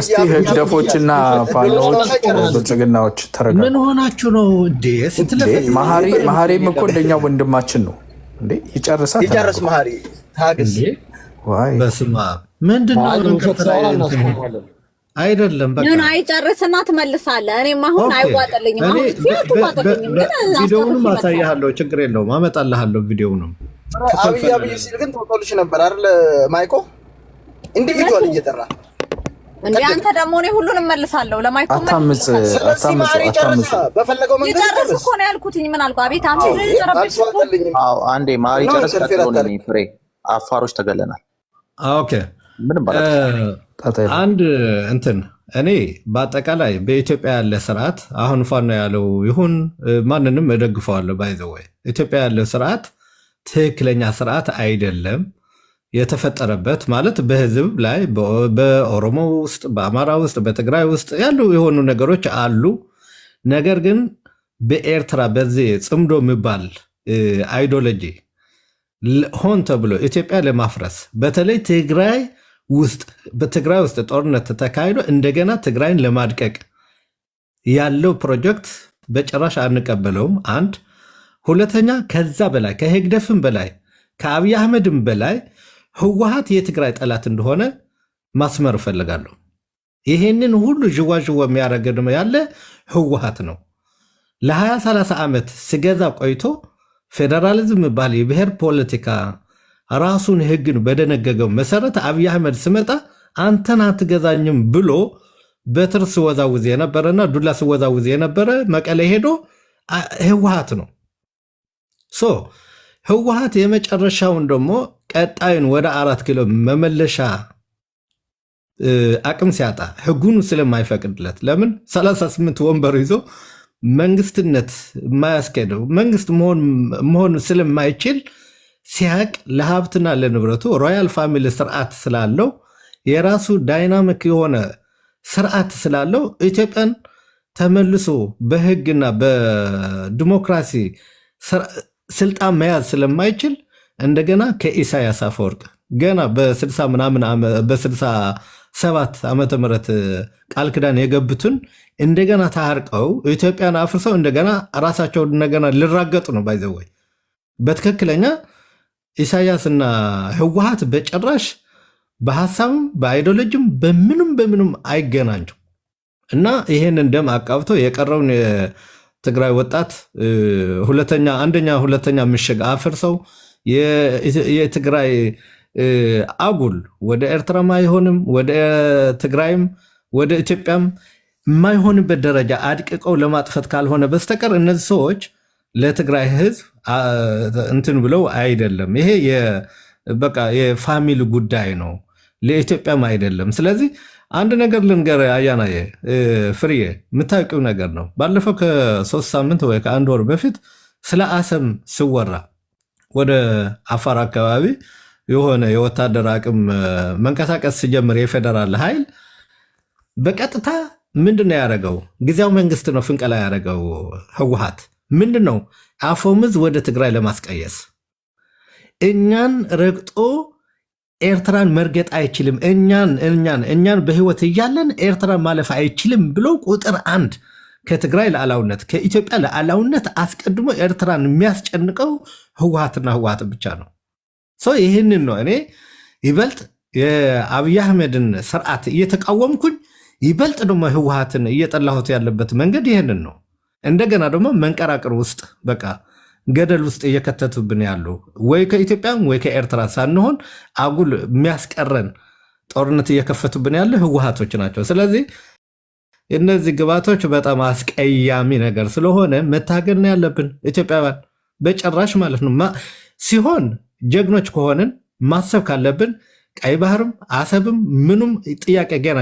እስቲ ህግደፎችና ፋኖዎች ብልጽግናዎች ተረጋጉ። ምን ሆናችሁ ነው እንዴ? መሀሪም እኮ እንደኛ ወንድማችን ነው እንዴ። ይጨርስ መሀሪ ታግስ። በስመ አብ ምንድነው እንቅርት ላይ አይደለም በቃ ምን አይጨርስና ትመልሳለህ። እኔም አሁን አይዋጥልኝም። ቪዲዮውንም አሳያለሁ፣ ችግር የለውም አመጣልሃለሁ ቪዲዮውንም። አብይ ሲል ግን ተወልሽ ነበር አይደል ማይኮ? ኢንዲቪጁዋል እየጠራ እንዴ አንተ ደግሞ እኔ ሁሉንም መልሳለሁ ለማይኮ አታምጽ በፈለገው መንገድ ይጨርስ እኮ ነው ያልኩትኝ። ምን አልኩ? አቤት አንተ ይጨርስ። አዎ አንዴ ማሪ ጨርስ። ቀጥሎ ነው ፍሬ አፋሮች ተገለናል። ኦኬ ምንም አንድ እንትን እኔ በአጠቃላይ በኢትዮጵያ ያለ ስርዓት አሁን ፋኖ ያለው ይሁን ማንንም እደግፈዋለሁ። ባይዘወይ ኢትዮጵያ ያለው ስርዓት ትክክለኛ ስርዓት አይደለም። የተፈጠረበት ማለት በህዝብ ላይ በኦሮሞ ውስጥ፣ በአማራ ውስጥ፣ በትግራይ ውስጥ ያሉ የሆኑ ነገሮች አሉ። ነገር ግን በኤርትራ በዚህ ጽምዶ የሚባል አይዲዮሎጂ ሆን ተብሎ ኢትዮጵያ ለማፍረስ በተለይ በትግራይ ውስጥ ጦርነት ተካሂዶ እንደገና ትግራይን ለማድቀቅ ያለው ፕሮጀክት በጭራሽ አንቀበለውም። አንድ ሁለተኛ፣ ከዛ በላይ ከህግደፍም በላይ ከአብይ አህመድም በላይ ህወሓት የትግራይ ጠላት እንደሆነ ማስመር እፈልጋለሁ። ይሄንን ሁሉ ዥዋዥዋ የሚያደርግ ያለ ህወሓት ነው። ለ20-30 ዓመት ሲገዛ ቆይቶ ፌዴራሊዝም ባል የብሔር ፖለቲካ ራሱን ህግን በደነገገው መሰረት አብይ አህመድ ስመጣ አንተን አትገዛኝም ብሎ በትር ስወዛውዝ የነበረና ዱላ ስወዛውዝ የነበረ መቀሌ ሄዶ ህወሓት ነው። ህወሓት የመጨረሻውን ደግሞ ቀጣዩን ወደ 4 ኪሎ መመለሻ አቅም ሲያጣ ህጉን ስለማይፈቅድለት ለምን 38 ወንበር ይዞ መንግስትነት የማያስኬደው መንግስት መሆን ስለማይችል ሲያቅ ለሀብትና ለንብረቱ ሮያል ፋሚሊ ስርዓት ስላለው የራሱ ዳይናሚክ የሆነ ስርዓት ስላለው ኢትዮጵያን ተመልሶ በህግና በዲሞክራሲ ስልጣን መያዝ ስለማይችል እንደገና ከኢሳያስ አፈወርቅ ገና በ67 ዓመተ ምህረት ቃል ኪዳን የገቡትን እንደገና ታርቀው ኢትዮጵያን አፍርሰው እንደገና ራሳቸው እንደገና ሊራገጡ ነው። ባይዘወይ በትክክለኛ ኢሳያስና ህወሓት በጭራሽ በሐሳብም በአይዲዮሎጂም በምንም አይገናኙም እና ይሄንን ደም አቃብተው የቀረውን የትግራይ ወጣት ሁለተኛ ምሽግ አፍርሰው የትግራይ አጉል ወደ ኤርትራም አይሆንም ወደ ትግራይም ወደ ኢትዮጵያም የማይሆንበት ደረጃ አድቅቀው ለማጥፈት ካልሆነ በስተቀር እነዚህ ሰዎች ለትግራይ ህዝብ እንትን ብለው አይደለም። ይሄ በቃ የፋሚሊ ጉዳይ ነው፣ ለኢትዮጵያም አይደለም። ስለዚህ አንድ ነገር ልንገር አያናዬ ፍርዬ የምታውቂው ነገር ነው። ባለፈው ከ3 ሳምንት ወይ ከ1 ወር በፊት ስለ አሰም ስወራ ወደ አፋር አካባቢ የሆነ የወታደር አቅም መንቀሳቀስ ሲጀምር የፌደራል ኃይል በቀጥታ ምንድነው ያደረገው? ጊዜያዊ መንግስት ነው ፍንቀላ ያደረገው። ህወሓት ምንድነው አፎምዝ ወደ ትግራይ ለማስቀየስ እኛን ረግጦ ኤርትራን መርገጥ አይችልም፣ እኛን በህይወት እያለን ኤርትራን ማለፍ አይችልም ብሎ ቁጥር 1 ከትግራይ ለዓላውነት ከኢትዮጵያ ለዓላውነት አስቀድሞ ኤርትራን የሚያስጨንቀው ህወሓትና ህወሓት ብቻ ነው። ይህንን ነው እኔ ይበልጥ የአብይ አህመድን ስርዓት እየተቃወምኩኝ ይበልጥ ደግሞ ህወሓትን እየጠላሁት ያለበት መንገድ ይህንን ነው። እንደገና ደግሞ መንቀራቅር ውስጥ በቃ ገደል ውስጥ እየከተቱብን ያሉ ወይ ከኢትዮጵያም ወይ ከኤርትራ ሳንሆን አጉል የሚያስቀረን ጦርነት እየከፈቱብን ያለ ህወሓቶች ናቸው። ስለዚህ እነዚህ ግባቶች በጣም አስቀያሚ ነገር ስለሆነ መታገል ነው ያለብን ኢትዮጵያውያን በጭራሽ ማለት ነው። ሲሆን ጀግኖች ከሆንን ማሰብ ካለብን ቀይ ባህርም አሰብም ምኑም ጥያቄ ገና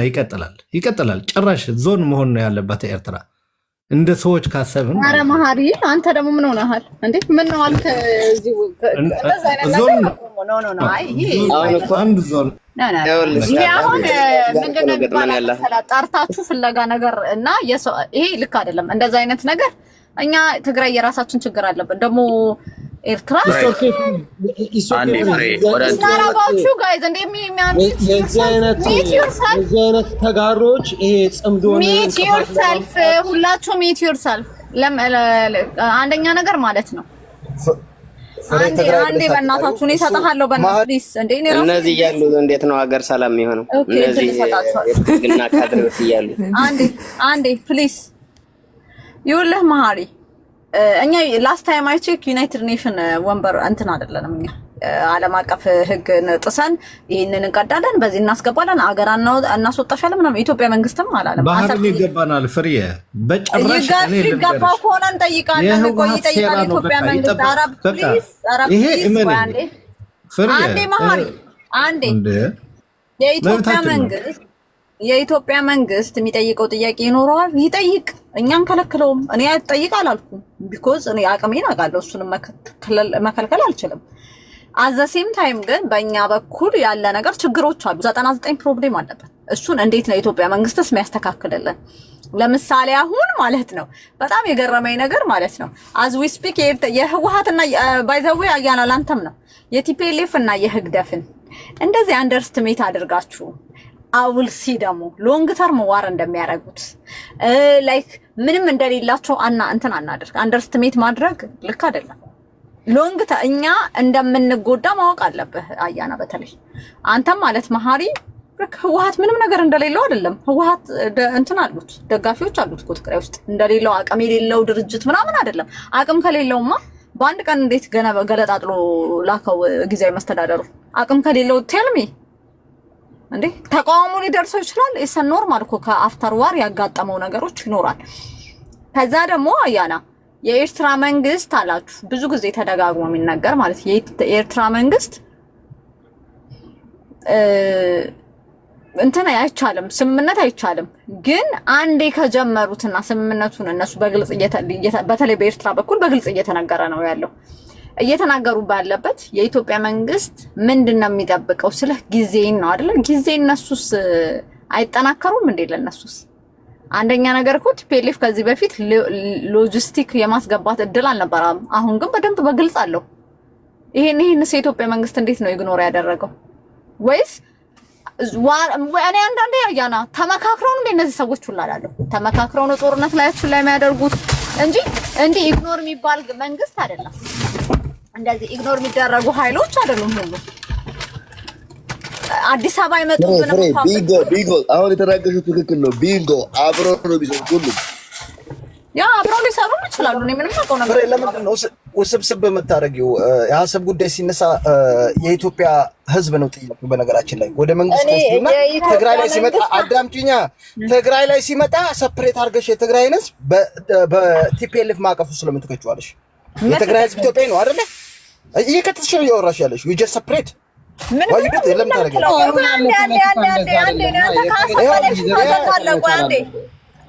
ይቀጥላል። ጭራሽ ዞን መሆን ነው ያለባት ኤርትራ እንደ ሰዎች ካሰብን። ኧረ መሀሪ አንተ ደግሞ ምን ሆነሃል እንዴ? ምን ነው አልከ? እዚሁ እንደዛ አይነት ነገር ነው። አይ አንድ ዞን ይሄ አሁን ምንድነው የሚባለው? ጠርታችሁ ፍለጋ ነገር እና ይሄ ልክ አይደለም። እንደዛ አይነት ነገር እኛ ትግራይ የራሳችን ችግር አለብን ደግሞ ኤርትራ የዚህ አይነት ተጋሮች ይሄ ጽምዶ ሚት ዮርሰልፍ ሁላችሁ ሚት ዮርሰልፍ አንደኛ ነገር ማለት ነው። አንዴ በእናታችሁ ነው እሰጥሃለሁ። በእናትህ እንዴ ነው እነዚህ ያሉ እንዴት ነው ሀገር ሰላም የሚሆነው? እነዚህ ግና ካድሬዎች እያሉ አንዴ ፕሊዝ ይኸውልህ መሀሪ እኛ ላስት ታይም አይ ቼክ ዩናይትድ ኔሽን ወንበር እንትን አይደለንም። እኛ ዓለም አቀፍ ህግ ጥሰን ይሄንን እንቀዳለን፣ በዚህ እናስገባለን፣ አገር እናስወጣሻለን ምናምን ኢትዮጵያ መንግስትም አላለም። ባህር ይገባናል ፍሪየ በጭራሽ እኔ ይገባው ከሆነ እንጠይቃለን። ቆይ ይጠይቃል ኢትዮጵያ መንግስት። አረብ ፕሊዝ ይሄ አንዴ መሀሪ አንዴ የኢትዮጵያ መንግስት የሚጠይቀው ጥያቄ ይኖረዋል፣ ይጠይቅ። እኛን ከለክለውም። እኔ አትጠይቅ አላልኩም፣ ቢኮዝ እኔ አቅሜን አውቃለሁ። እሱንም መከልከል አልችልም። አዘ ሴም ታይም ግን በእኛ በኩል ያለ ነገር ችግሮች አሉ። 99 ፕሮብሌም አለበት። እሱን እንዴት ነው የኢትዮጵያ መንግስትስ የሚያስተካክልልን? ለምሳሌ አሁን ማለት ነው በጣም የገረመኝ ነገር ማለት ነው as we speak የህወሓትና by the way አያና ላንተም ነው የቲፒኤልኤፍ እና የህግደፍን እንደዚህ አንደርስቲሜት አድርጋችሁ አውል ሲ ደግሞ ሎንግ ተርም ዋር እንደሚያደርጉት ላይክ ምንም እንደሌላቸው እንትን አናደርግ አንደርስቲሜት ማድረግ ልክ አይደለም። ሎንግ እኛ እንደምንጎዳ ማወቅ አለብህ አያና። በተለይ አንተም ማለት መሀሪ ህወሓት ምንም ነገር እንደሌለው አይደለም። ህወሓት እንትን አሉት ደጋፊዎች አሉት እኮ ትግራይ ውስጥ እንደሌለው አቅም የሌለው ድርጅት ምናምን አይደለም። አቅም ከሌለውማ በአንድ ቀን እንዴት ገና ገለጣጥሎ ላከው ጊዜያዊ መስተዳደሩ? አቅም ከሌለው ቴልሚ እንዴ ተቃውሞ ሊደርሰው ይችላል። እሰ ኖርማል እኮ ከአፍተር ዋር ያጋጠመው ነገሮች ይኖራል። ከዛ ደግሞ አያና የኤርትራ መንግስት አላችሁ ብዙ ጊዜ ተደጋግሞ የሚነገር ማለት የኤርትራ መንግስት እንትን አይቻልም፣ ስምምነት አይቻልም። ግን አንዴ ከጀመሩትና ስምምነቱን እነሱ በግልጽ በተለይ በኤርትራ በኩል በግልጽ እየተነገረ ነው ያለው። እየተናገሩ ባለበት የኢትዮጵያ መንግስት ምንድነው የሚጠብቀው ስለ ጊዜን ነው አይደል? ጊዜ እነሱስ አይጠናከሩም እንዴ? ለነሱስ አንደኛ ነገር እኮ ቲፒኤልኤፍ ከዚህ በፊት ሎጂስቲክ የማስገባት እድል አልነበረም። አሁን ግን በደንብ በግልጽ አለው። ይሄንስ የኢትዮጵያ መንግስት እንዴት ነው ኢግኖር ያደረገው? ወይስ እኔ አንዳንዴ ያያና ተመካክረው ነው እነዚህ ሰዎች ሁላላለሁ ተመካክረው ነው ጦርነት ላያችሁ ላይ የሚያደርጉት እንጂ እንዲህ ኢግኖር የሚባል መንግስት አይደለም። እንደዚህ ኢግኖር የሚደረጉ ኃይሎች አይደሉም ሁሉ አዲስ አበባ ይመጡ ቢንጎ አሁን የተናገርሽው ትክክል ነው። ቢንጎ አብረው ነው ቢሰሩ ሁሉ ያ አብረው ሊሰሩ ይችላሉ። እኔ ምንም አውቀው ነገር ለምንድን ነው ውስብስብ የምታደርጊው? የሀሳብ ጉዳይ ሲነሳ የኢትዮጵያ ህዝብ ነው ጥያቄው። በነገራችን ላይ ወደ መንግስት ወስዱና ትግራይ ላይ ሲመጣ አዳምጪኛ፣ ትግራይ ላይ ሲመጣ ሰፕሬት አድርገሽ የትግራይን ህዝብ በቲፒኤልኤፍ ማዕቀፍ ውስጥ ስለምትከቺዋለሽ። የትግራይ ህዝብ ኢትዮጵያዊ ነው አይደለ? እየከተትሽ ነው እያወራሽ ያለሽ። ዩ ጀስት ሰፕሬት ምን ለምን ታደርጊያለሽ?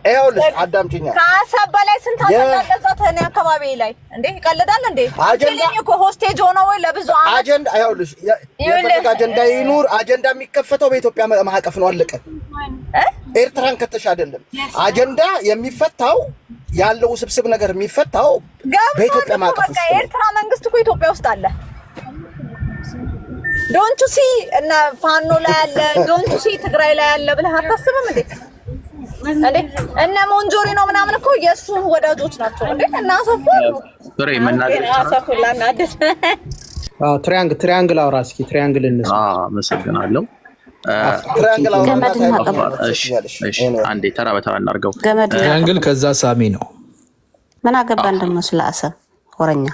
ይኸውልሽ አዳምጪኛ፣ ከሀሳብ በላይ ስንት አዘጋጀት እኔ አካባቢ ላይ እንዴ ይቀልዳል እንዴ? አጀንዳ እኮ ሆስቴጅ ሆኖ ወይ ለብዙ አጀንዳ ይኸውልሽ የፈለገ አጀንዳ ይኑር፣ አጀንዳ የሚከፈተው በኢትዮጵያ ማዕቀፍ ነው። አለቀ። ኤርትራን ከተሽ አይደለም አጀንዳ የሚፈታው ያለው ውስብስብ ነገር የሚፈታው በኢትዮጵያ ማዕቀፍ ውስጥ። ኤርትራ መንግስት እኮ ኢትዮጵያ ውስጥ አለ። ዶንት ሲ እና ፋኖ ላይ አለ፣ ዶንት ሲ ትግራይ ላይ አለ ብለህ አታስብም እንዴ? እንዴ እነ ሞንጆሪ ነው ምናምን እኮ የሱ ወዳጆች ናቸው እንዴ? እና አሰፋሉ ፍሬ መናገር አሰፋላና አዲስ ትሪያንግል አውራ እስኪ ትሪያንግል እንስ አመሰግናለሁ። ትሪያንግል አውራ እሺ አንዴ ተራ በተራ እናድርገው። ትሪያንግል ከዛ ሳሚ ነው ምን አገባ እንደመስለ አሰብ ወረኛ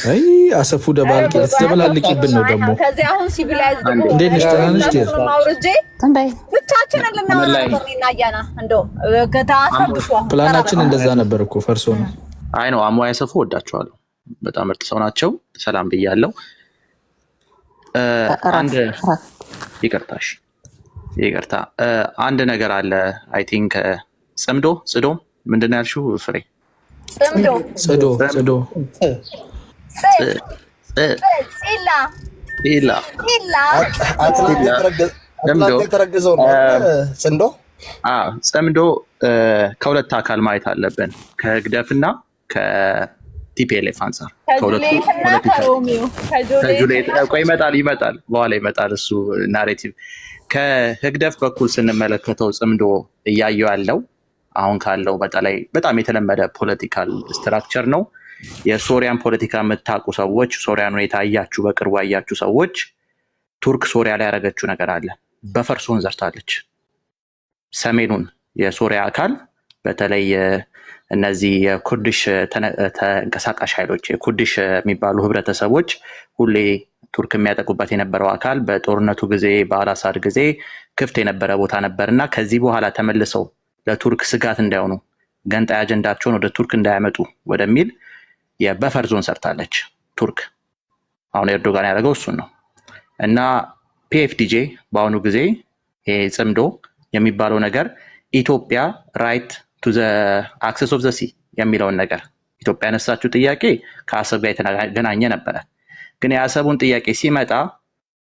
አይ አሰፉ ደባልቂ ተበላልቂብን ነው ደግሞ ከዚህ አሁን ሲቪላይዝ እንዴ ነሽታንስ ዴር ማውርጄ ተንበይ ብቻችንን ልናወራ ነበር እናያና እንደው ከታሰብኩ ፕላናችን እንደዛ ነበር እኮ ፈርሶ ነው። አይ ነው አሞ ያሰፉ ወዳቸዋለሁ። በጣም ምርጥ ሰው ናቸው። ሰላም ብያለሁ። አንድ ይቅርታ አንድ ነገር አለ። አይ ቲንክ ጽዶ ምንድነው ያልሽው ፍሬ? ጽዶ ጽምዶ ከሁለት አካል ማየት አለብን፣ ከህግደፍና ከቲፒኤልኤፍ አንጻር። ይመጣል በኋላ ይመጣል እሱ ናሬቲቭ። ከህግደፍ በኩል ስንመለከተው ጽምዶ እያየው ያለው አሁን ካለው በጣም የተለመደ ፖለቲካል ስትራክቸር ነው። የሶሪያን ፖለቲካ የምታውቁ ሰዎች፣ ሶሪያን ሁኔታ አያችሁ፣ በቅርቡ ያያችሁ ሰዎች፣ ቱርክ ሶሪያ ላይ ያደረገችው ነገር አለ። በፈርሶን ዘርታለች። ሰሜኑን የሶሪያ አካል በተለይ እነዚህ የኩርዲሽ ተንቀሳቃሽ ኃይሎች የኩርዲሽ የሚባሉ ህብረተሰቦች ሁሌ ቱርክ የሚያጠቁበት የነበረው አካል በጦርነቱ ጊዜ በአላሳድ ጊዜ ክፍት የነበረ ቦታ ነበርና ከዚህ በኋላ ተመልሰው ለቱርክ ስጋት እንዳይሆኑ ገንጣይ አጀንዳቸውን ወደ ቱርክ እንዳያመጡ ወደሚል የበፈር ዞን ሰርታለች ቱርክ። አሁን ኤርዶጋን ያደረገው እሱን ነው። እና ፒኤፍዲጄ በአሁኑ ጊዜ ጽምዶ የሚባለው ነገር ኢትዮጵያ ራይት ቱ ዘ አክሰስ ኦፍ ዘ ሲ የሚለውን ነገር ኢትዮጵያ ያነሳችው ጥያቄ ከአሰብ ጋር የተገናኘ ነበረ። ግን የአሰቡን ጥያቄ ሲመጣ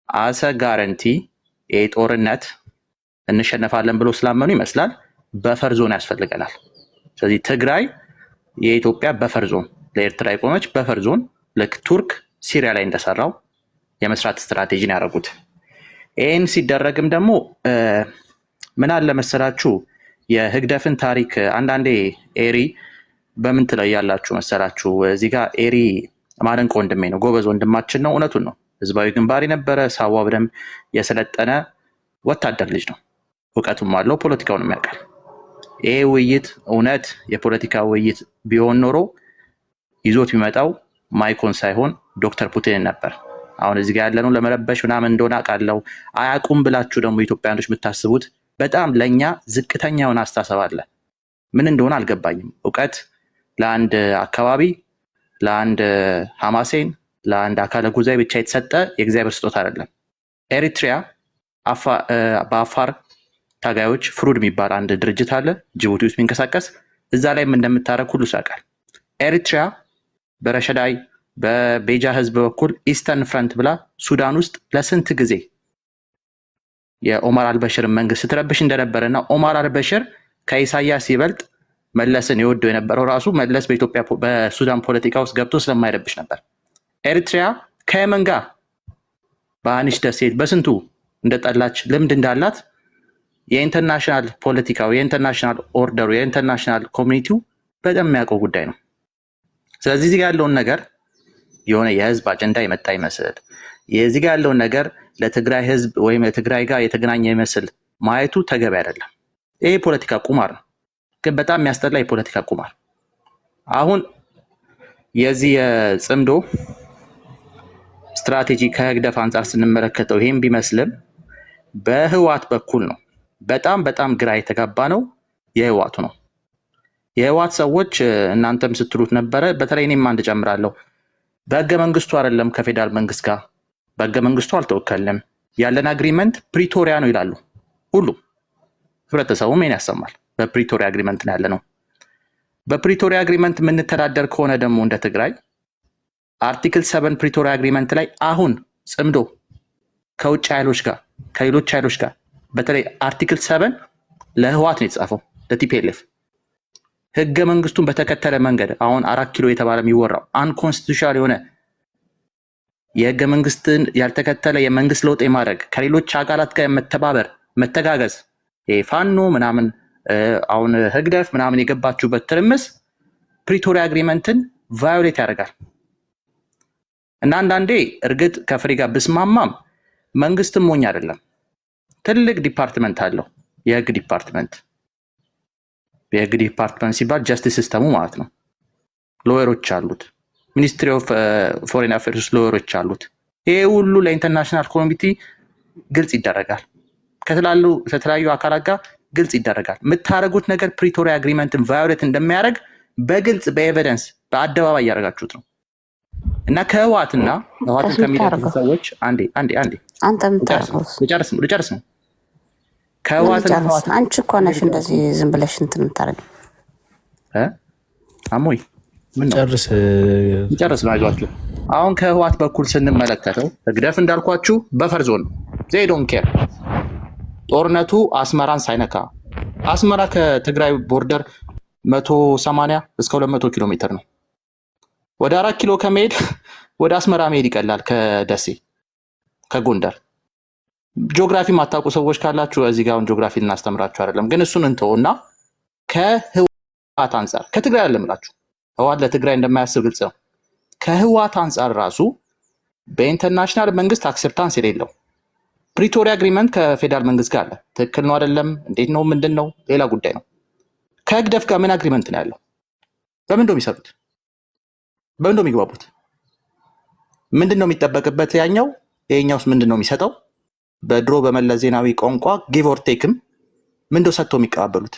አሰ ጋረንቲ ጦርነት እንሸነፋለን ብሎ ስላመኑ ይመስላል በፈር ዞን ያስፈልገናል። ስለዚህ ትግራይ የኢትዮጵያ በፈር ዞን ለኤርትራ የቆመች በፈር ዞን ልክ ቱርክ ሲሪያ ላይ እንደሰራው የመስራት ስትራቴጂን ያደረጉት። ይህን ሲደረግም ደግሞ ምን አለ መሰላችሁ የህግደፍን ታሪክ አንዳንዴ ኤሪ በምን ትለያላችሁ መሰላችሁ? እዚህ ጋር ኤሪ ማደንቆ ወንድሜ ነው፣ ጎበዝ ወንድማችን ነው። እውነቱን ነው። ህዝባዊ ግንባር የነበረ ሳዋ በደንብ የሰለጠነ ወታደር ልጅ ነው። እውቀቱም አለው፣ ፖለቲካውንም ያውቃል። ይሄ ውይይት እውነት የፖለቲካ ውይይት ቢሆን ኖሮ ይዞት የሚመጣው ማይኮን ሳይሆን ዶክተር ፑቲንን ነበር። አሁን እዚህ ጋር ያለነው ለመረበሽ ምናምን እንደሆነ አውቃለሁ። አያውቁም ብላችሁ ደግሞ ኢትዮጵያኖች የምታስቡት በጣም ለእኛ ዝቅተኛ የሆነ አስተሳሰብ አለ። ምን እንደሆነ አልገባኝም። እውቀት ለአንድ አካባቢ፣ ለአንድ ሐማሴን፣ ለአንድ አካለ ጉዛይ ብቻ የተሰጠ የእግዚአብሔር ስጦታ አይደለም። ኤሪትሪያ በአፋር ታጋዮች ፍሩድ የሚባል አንድ ድርጅት አለ ጅቡቲ ውስጥ የሚንቀሳቀስ፣ እዛ ላይም እንደምታረግ ሁሉ ያውቃል። ኤሪትሪያ በረሸዳይ በቤጃ ህዝብ በኩል ኢስተርን ፍረንት ብላ ሱዳን ውስጥ ለስንት ጊዜ የኦማር አልበሽርን መንግስት ስትረብሽ እንደነበረና ኦማር አልበሽር ከኢሳያስ ይበልጥ መለስን የወደው የነበረው ራሱ መለስ በኢትዮጵያ በሱዳን ፖለቲካ ውስጥ ገብቶ ስለማይረብሽ ነበር። ኤሪትሪያ ከየመን ጋር በአኒሽ ደሴት በስንቱ እንደጠላች ልምድ እንዳላት የኢንተርናሽናል ፖለቲካው የኢንተርናሽናል ኦርደሩ የኢንተርናሽናል ኮሚኒቲው በጣም የሚያውቀው ጉዳይ ነው። ስለዚህ እዚህ ጋር ያለውን ነገር የሆነ የህዝብ አጀንዳ የመጣ ይመስል የዚህ ጋር ያለውን ነገር ለትግራይ ህዝብ ወይም ለትግራይ ጋር የተገናኘ ይመስል ማየቱ ተገቢ አይደለም። ይሄ ፖለቲካ ቁማር ነው፣ ግን በጣም የሚያስጠላ የፖለቲካ ቁማር። አሁን የዚህ የጽምዶ ስትራቴጂ ከህግደፍ አንጻር ስንመለከተው ይሄም ቢመስልም በህዋት በኩል ነው። በጣም ግራ የተጋባ ነው የህዋቱ ነው። የህዋት ሰዎች እናንተም ስትሉት ነበረ፣ በተለይ እኔም አንድ ጨምራለሁ። በህገ መንግስቱ አይደለም ከፌዴራል መንግስት ጋር በህገ መንግስቱ አልተወከልንም፣ ያለን አግሪመንት ፕሪቶሪያ ነው ይላሉ። ሁሉም ህብረተሰቡም ይሄን ያሰማል። በፕሪቶሪያ አግሪመንት ነው ያለ ነው። በፕሪቶሪያ አግሪመንት የምንተዳደር ከሆነ ደግሞ እንደ ትግራይ አርቲክል 7 ፕሪቶሪያ አግሪመንት ላይ አሁን ጽምዶ ከውጭ ኃይሎች ጋር ከሌሎች ኃይሎች ጋር በተለይ አርቲክል 7 ለህዋት ነው የተጻፈው ለቲፒኤልኤፍ ህገ መንግስቱን በተከተለ መንገድ አሁን 4 ኪሎ የተባለ የሚወራው አንኮንስቲቱሽናል የሆነ የህገ መንግስትን ያልተከተለ የመንግስት ለውጥ የማድረግ ከሌሎች አካላት ጋር መተባበር መተጋገዝ ፋኖ ምናምን አሁን ህግደፍ ምናምን የገባችሁበት ትርምስ ፕሪቶሪያ አግሪመንትን ቫዮሌት ያደርጋል። እና አንዳንዴ እርግጥ ከፍሬ ጋር ብስማማም መንግስትም ሞኝ አይደለም። ትልቅ ዲፓርትመንት አለው የህግ ዲፓርትመንት። የህግ ዲፓርትመንት ሲባል ጀስቲስ ሲስተሙ ማለት ነው። ሎየሮች አሉት። ሚኒስትሪ ኦፍ ፎሬን አፌርስ ሎየሮች አሉት። ይሄ ሁሉ ለኢንተርናሽናል ኮሚኒቲ ግልጽ ይደረጋል። ከተለያዩ አካላት ጋር ግልጽ ይደረጋል። የምታደርጉት ነገር ፕሪቶሪያ አግሪመንትን ቫዮሌት እንደሚያደርግ በግልጽ በኤቪደንስ በአደባባይ እያደረጋችሁት ነው። እና ከህዋትና ህዋትን ከሚደግፉ ሰዎች አንዴ አንተ ምታረጉት ልጨርስ ነው። አንቺ እኮ ነሽ እንደዚህ ዝም ብለሽ እንትን የምታደርጊው አሞይ ምን ጨርስ ነው። አይዟችሁ። አሁን ከህዋት በኩል ስንመለከተው ህግደፍ እንዳልኳችሁ በፈር ዞን ነው። ዜይ ዶንት ኬር። ጦርነቱ አስመራን ሳይነካ አስመራ ከትግራይ ቦርደር 180 እስከ 200 ኪሎ ሜትር ነው። ወደ 4 ኪሎ ከመሄድ ወደ አስመራ መሄድ ይቀላል ከደሴ ከጎንደር። ጂኦግራፊ ማታውቁ ሰዎች ካላችሁ እዚህ ጋር ጂኦግራፊ ልናስተምራችሁ አይደለም፣ ግን እሱን እንተውና ከህዋት አንጻር ከትግራይ አለምላችሁ ህዋት ለትግራይ እንደማያስብ ግልጽ ነው። ከህዋት አንጻር ራሱ በኢንተርናሽናል መንግስት አክሴፕታንስ የሌለው ፕሪቶሪያ አግሪመንት ከፌዴራል መንግስት ጋር አለ። ትክክል ነው አይደለም፣ እንዴት ነው ምንድን ነው ሌላ ጉዳይ ነው። ከህግደፍ ጋር ምን አግሪመንት ነው ያለው? በምን ነው የሚሰሩት? በምን ነው የሚግባቡት? ምንድን ነው የሚጠበቅበት? ያኛው ይሄኛውስ ምንድን ነው የሚሰጠው? በድሮ በመለስ ዜናዊ ቋንቋ ጊቭ ኦር ቴክም ምንድን ነው ሰጥተው የሚቀባበሉት?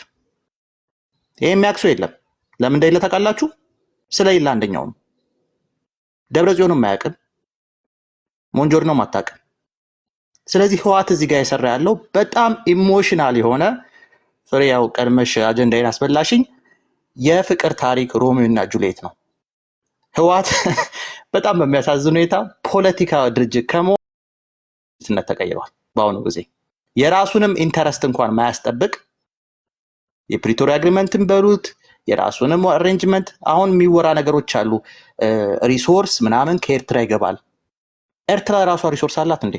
ይሄ የሚያክሱ የለም። ለምን እንደሌለ ታውቃላችሁ? ስለሌለ አንደኛው ነው። ደብረጽዮንም አያውቅም፣ ሞንጆሪኖም አታውቅም። ስለዚህ ህዋት እዚህ ጋር የሰራ ያለው በጣም ኢሞሽናል የሆነ ፍሬያው ቀድመሽ አጀንዳዬን አስበላሽኝ የፍቅር ታሪክ ሮሚዮ እና ጁሊየት ነው። ህዋት በጣም በሚያሳዝን ሁኔታ ፖለቲካ ድርጅት ከመሆንነት ተቀይሯል። በአሁኑ ጊዜ የራሱንም ኢንተረስት እንኳን ማያስጠብቅ የፕሪቶሪያ አግሪመንትን በሉት የራሱንም አሬንጅመንት አሁን የሚወራ ነገሮች አሉ። ሪሶርስ ምናምን ከኤርትራ ይገባል። ኤርትራ ራሷ ሪሶርስ አላት እንዴ?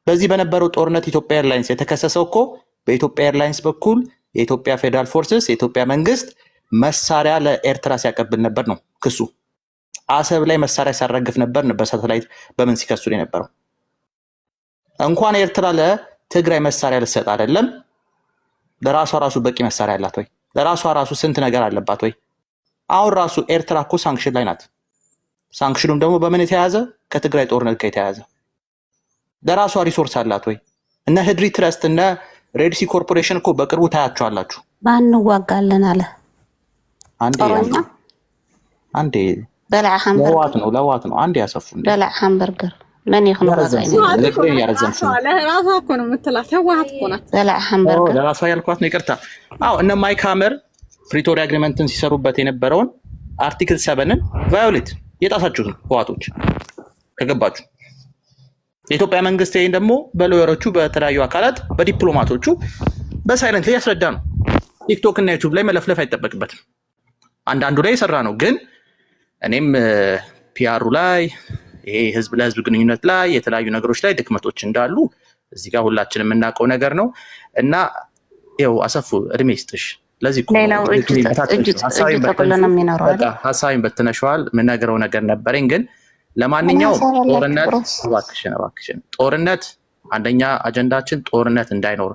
በዚህ በነበረው ጦርነት ኢትዮጵያ ኤርላይንስ የተከሰሰው እኮ በኢትዮጵያ ኤርላይንስ በኩል የኢትዮጵያ ፌደራል ፎርስስ የኢትዮጵያ መንግስት መሳሪያ ለኤርትራ ሲያቀብል ነበር ነው ክሱ። አሰብ ላይ መሳሪያ ሲያራግፍ ነበር በሳተላይት በምን ሲከሱ የነበረው። እንኳን ኤርትራ ለትግራይ መሳሪያ ልትሰጥ አይደለም ለራሷ ራሱ በቂ መሳሪያ አላት ወይ? ለራሷ ራሱ ስንት ነገር አለባት ወይ? አሁን ራሱ ኤርትራ እኮ ሳንክሽን ላይ ናት። ሳንክሽኑም ደግሞ በምን የተያዘ? ከትግራይ ጦርነት ጋር የተያዘ። ለራሷ ሪሶርስ አላት ወይ? እነ ህድሪ ትረስት እነ ሬድሲ ኮርፖሬሽን እኮ በቅርቡ ታያቸዋላችሁ። ባንዋጋለን አለ አንዴ በላዕ ሃምበርገር ለዋት ነው አንዴ ያሰፉ በላዕ ሃምበርገር ለኔ ይሁን ለፍሬ ያረዘምሽ ለራሷ እኮ ነው የምትላት ህወሓት እኮ ናት። በላዕ ሃምበርገር ለራሷ ያልኳት ነው። ይቅርታ። አዎ እነ ማይክ ሀመር ፕሪቶሪያ አግሪመንትን ሲሰሩበት የነበረውን አርቲክል 7ን ቫዮሌት የጣሳችሁት ህወሓቶች ከገባችሁ። የኢትዮጵያ መንግስት ይሄን ደግሞ በሎየሮቹ በተለያዩ አካላት በዲፕሎማቶቹ በሳይለንት ላይ ያስረዳ ነው። ቲክቶክ እና ዩቲዩብ ላይ መለፍለፍ አይጠበቅበትም። አንዳንዱ ላይ የሰራ ነው። ግን እኔም ፒአሩ ላይ ይሄ ህዝብ ለህዝብ ግንኙነት ላይ የተለያዩ ነገሮች ላይ ድክመቶች እንዳሉ እዚህ ጋር ሁላችንም የምናውቀው ነገር ነው። እና ይኸው አሰፉ እድሜ ይስጥሽ። ለዚህ ሌላው እጅ ተቆለና የሚኖረው አይደል? ሀሳቤን በትነሽዋል። የምነግረው ነገር ነበረኝ። ግን ለማንኛውም ጦርነት ጦርነት አንደኛ አጀንዳችን ጦርነት እንዳይኖር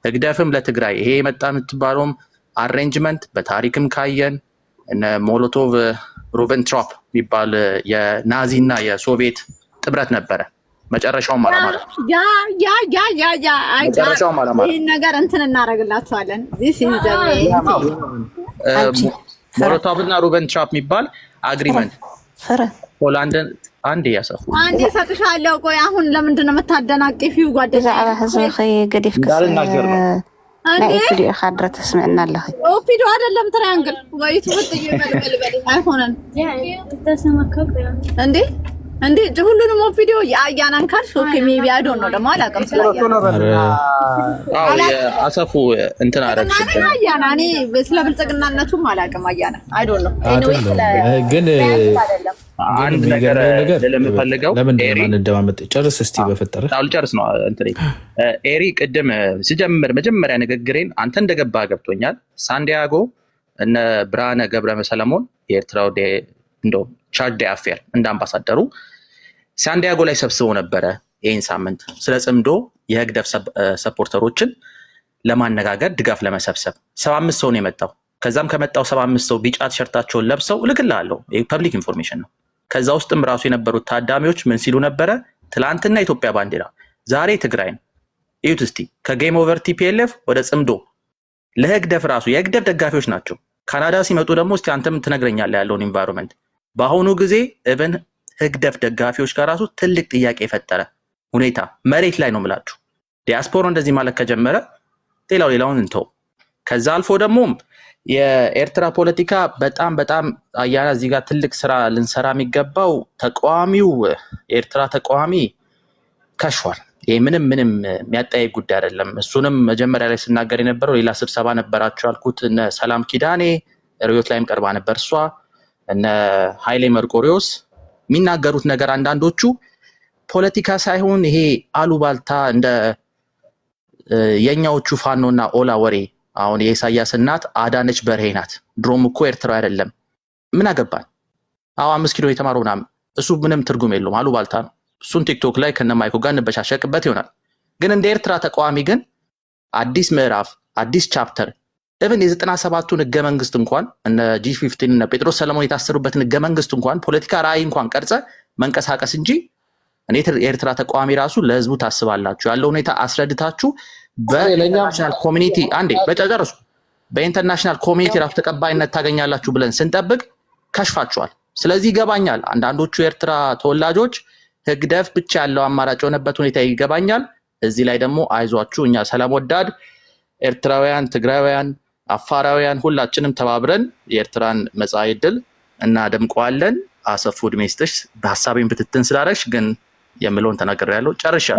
ህግደፍም ለትግራይ ይሄ የመጣ የምትባለውም አሬንጅመንት በታሪክም ካየን እነ ሞሎቶቭ ሩበንትሮፕ የሚባል የናዚ እና የሶቪየት ጥምረት ነበረ። መጨረሻውም አላማ ይህን ነገር እንትን እናደርግላችኋለን። ሞሎቶቭ እና ሩበንትሮፕ የሚባል አግሪመንት ሆላንድን አንዴ ያሰፉ አንዴ ሰጥሻለሁ። ቆይ አሁን ለምንድን ነው የምታደናቅፊው? ጓደኛ ህዝብ ገዲፍ እንዳልናገር ነው ናይ ቪዲዮ ካድረ ተስምዕና ኣለኸ ቪዲዮ አይደለም ትራያንግል ወይ ትወጥዩ በልበል አይሆነን እንዴ ሁሉንም ቪዲዮ ያያናን ካልሽ ኦኬ ሜቢ አይ ዶንት ኖ ደግሞ አላውቅም አሰፉ እንትን አረግሽ አያና እኔ ስለ ብልጽግናነቱም አላውቅም። አያና አይ ዶንት ኖ ግን አንድ ነገር ለምፈልገው ለምን እንደማመጥ ጨርስ እስቲ በፈጠረ ጨርስ ነው እንትን ኤሪ ቅድም ሲጀምር መጀመሪያ ንግግሬን አንተ እንደገባ ገብቶኛል። ሳንዲያጎ እነ ብርሃነ ገብረ ሰለሞን የኤርትራው እንደው ቻርጅ አፌር እንደ አምባሳደሩ ሳንዲያጎ ላይ ሰብስበው ነበረ። ይሄን ሳምንት ስለ ጽምዶ የህግደፍ ሰፖርተሮችን ለማነጋገር ድጋፍ ለመሰብሰብ 75 ሰው ነው የመጣው። ከዛም ከመጣው 75 ሰው ቢጫ ቲሸርታቸውን ለብሰው ልክልሃለሁ፣ ፐብሊክ ኢንፎርሜሽን ነው። ከዛ ውስጥም ራሱ የነበሩት ታዳሚዎች ምን ሲሉ ነበረ? ትላንትና ኢትዮጵያ ባንዲራ፣ ዛሬ ትግራይ ነው። እዩት እስቲ ከጌም ኦቨር ቲፒኤልኤፍ ወደ ጽምዶ ለህግደፍ ራሱ የህግደፍ ደጋፊዎች ናቸው። ካናዳ ሲመጡ ደግሞ እስቲ አንተም ትነግረኛለህ ያለውን ኢንቫይሮንመንት። በአሁኑ ጊዜ ኢቨን ህግደፍ ደጋፊዎች ጋር ራሱ ትልቅ ጥያቄ የፈጠረ ሁኔታ መሬት ላይ ነው የምላችሁ። ዲያስፖራ እንደዚህ ማለት ከጀመረ ሌላውን እንተው። ከዛ አልፎ ደግሞ የኤርትራ ፖለቲካ በጣም አያና እዚህ ጋር ትልቅ ስራ ልንሰራ የሚገባው ተቃዋሚው የኤርትራ ተቃዋሚ ከሽፏል። ይሄ ምንም የሚያጠያይቅ ጉዳይ አይደለም። እሱንም መጀመሪያ ላይ ስናገር የነበረው ሌላ ስብሰባ ነበራቸው ያልኩት እነ ሰላም ኪዳኔ ሪዮት ላይም ቀርባ ነበር እሷ እነ ኃይሌ መርቆሪዎስ የሚናገሩት ነገር አንዳንዶቹ ፖለቲካ ሳይሆን ይሄ አሉባልታ እንደ የኛዎቹ ፋኖና ኦላ ወሬ። አሁን የኢሳያስ እናት አዳነች በርሄ ናት። ድሮም እኮ ኤርትራ አይደለም ምን አገባን? 5 ኪሎ የተማረው ምናምን እሱ ምንም ትርጉም የለውም፣ አሉባልታ ነው። እሱን ቲክቶክ ላይ ከነማይኮ ጋር እንበሻሸቅበት ይሆናል። ግን እንደ ኤርትራ ተቃዋሚ ግን አዲስ ምዕራፍ አዲስ ቻፕተር ኢቭን የ97ቱን ህገ መንግስት እንኳን እነ G15 እና ጴጥሮስ ሰለሞን የታሰሩበትን ህገ መንግስት እንኳን ፖለቲካ ራዕይ እንኳን ቀርጸ መንቀሳቀስ እንጂ እኔ የኤርትራ ተቃዋሚ ራሱ ለህዝቡ ታስባላችሁ ያለው ሁኔታ አስረድታችሁ በኢንተርናሽናል ኮሚኒቲ አንዴ በጨረሱ በኢንተርናሽናል ኮሚኒቲ ራሱ ተቀባይነት ታገኛላችሁ ብለን ስንጠብቅ ከሽፋችኋል። ስለዚህ ይገባኛል አንዳንዶቹ የኤርትራ ተወላጆች ህግደፍ ብቻ ያለው አማራጭ የሆነበት ሁኔታ ይገባኛል። እዚህ ላይ ደግሞ አይዟችሁ እኛ ሰላም ወዳድ ኤርትራውያን፣ ትግራውያን፣ አፋራውያን ሁላችንም ተባብረን የኤርትራን መጻኢ ዕድል እናደምቀዋለን። አሰፉ እድሜ ይስጥሽ። በሐሳቤን ብትትን ስላደረግሽ ግን የምለውን ተናግሬያለሁ። ጨርሻለሁ።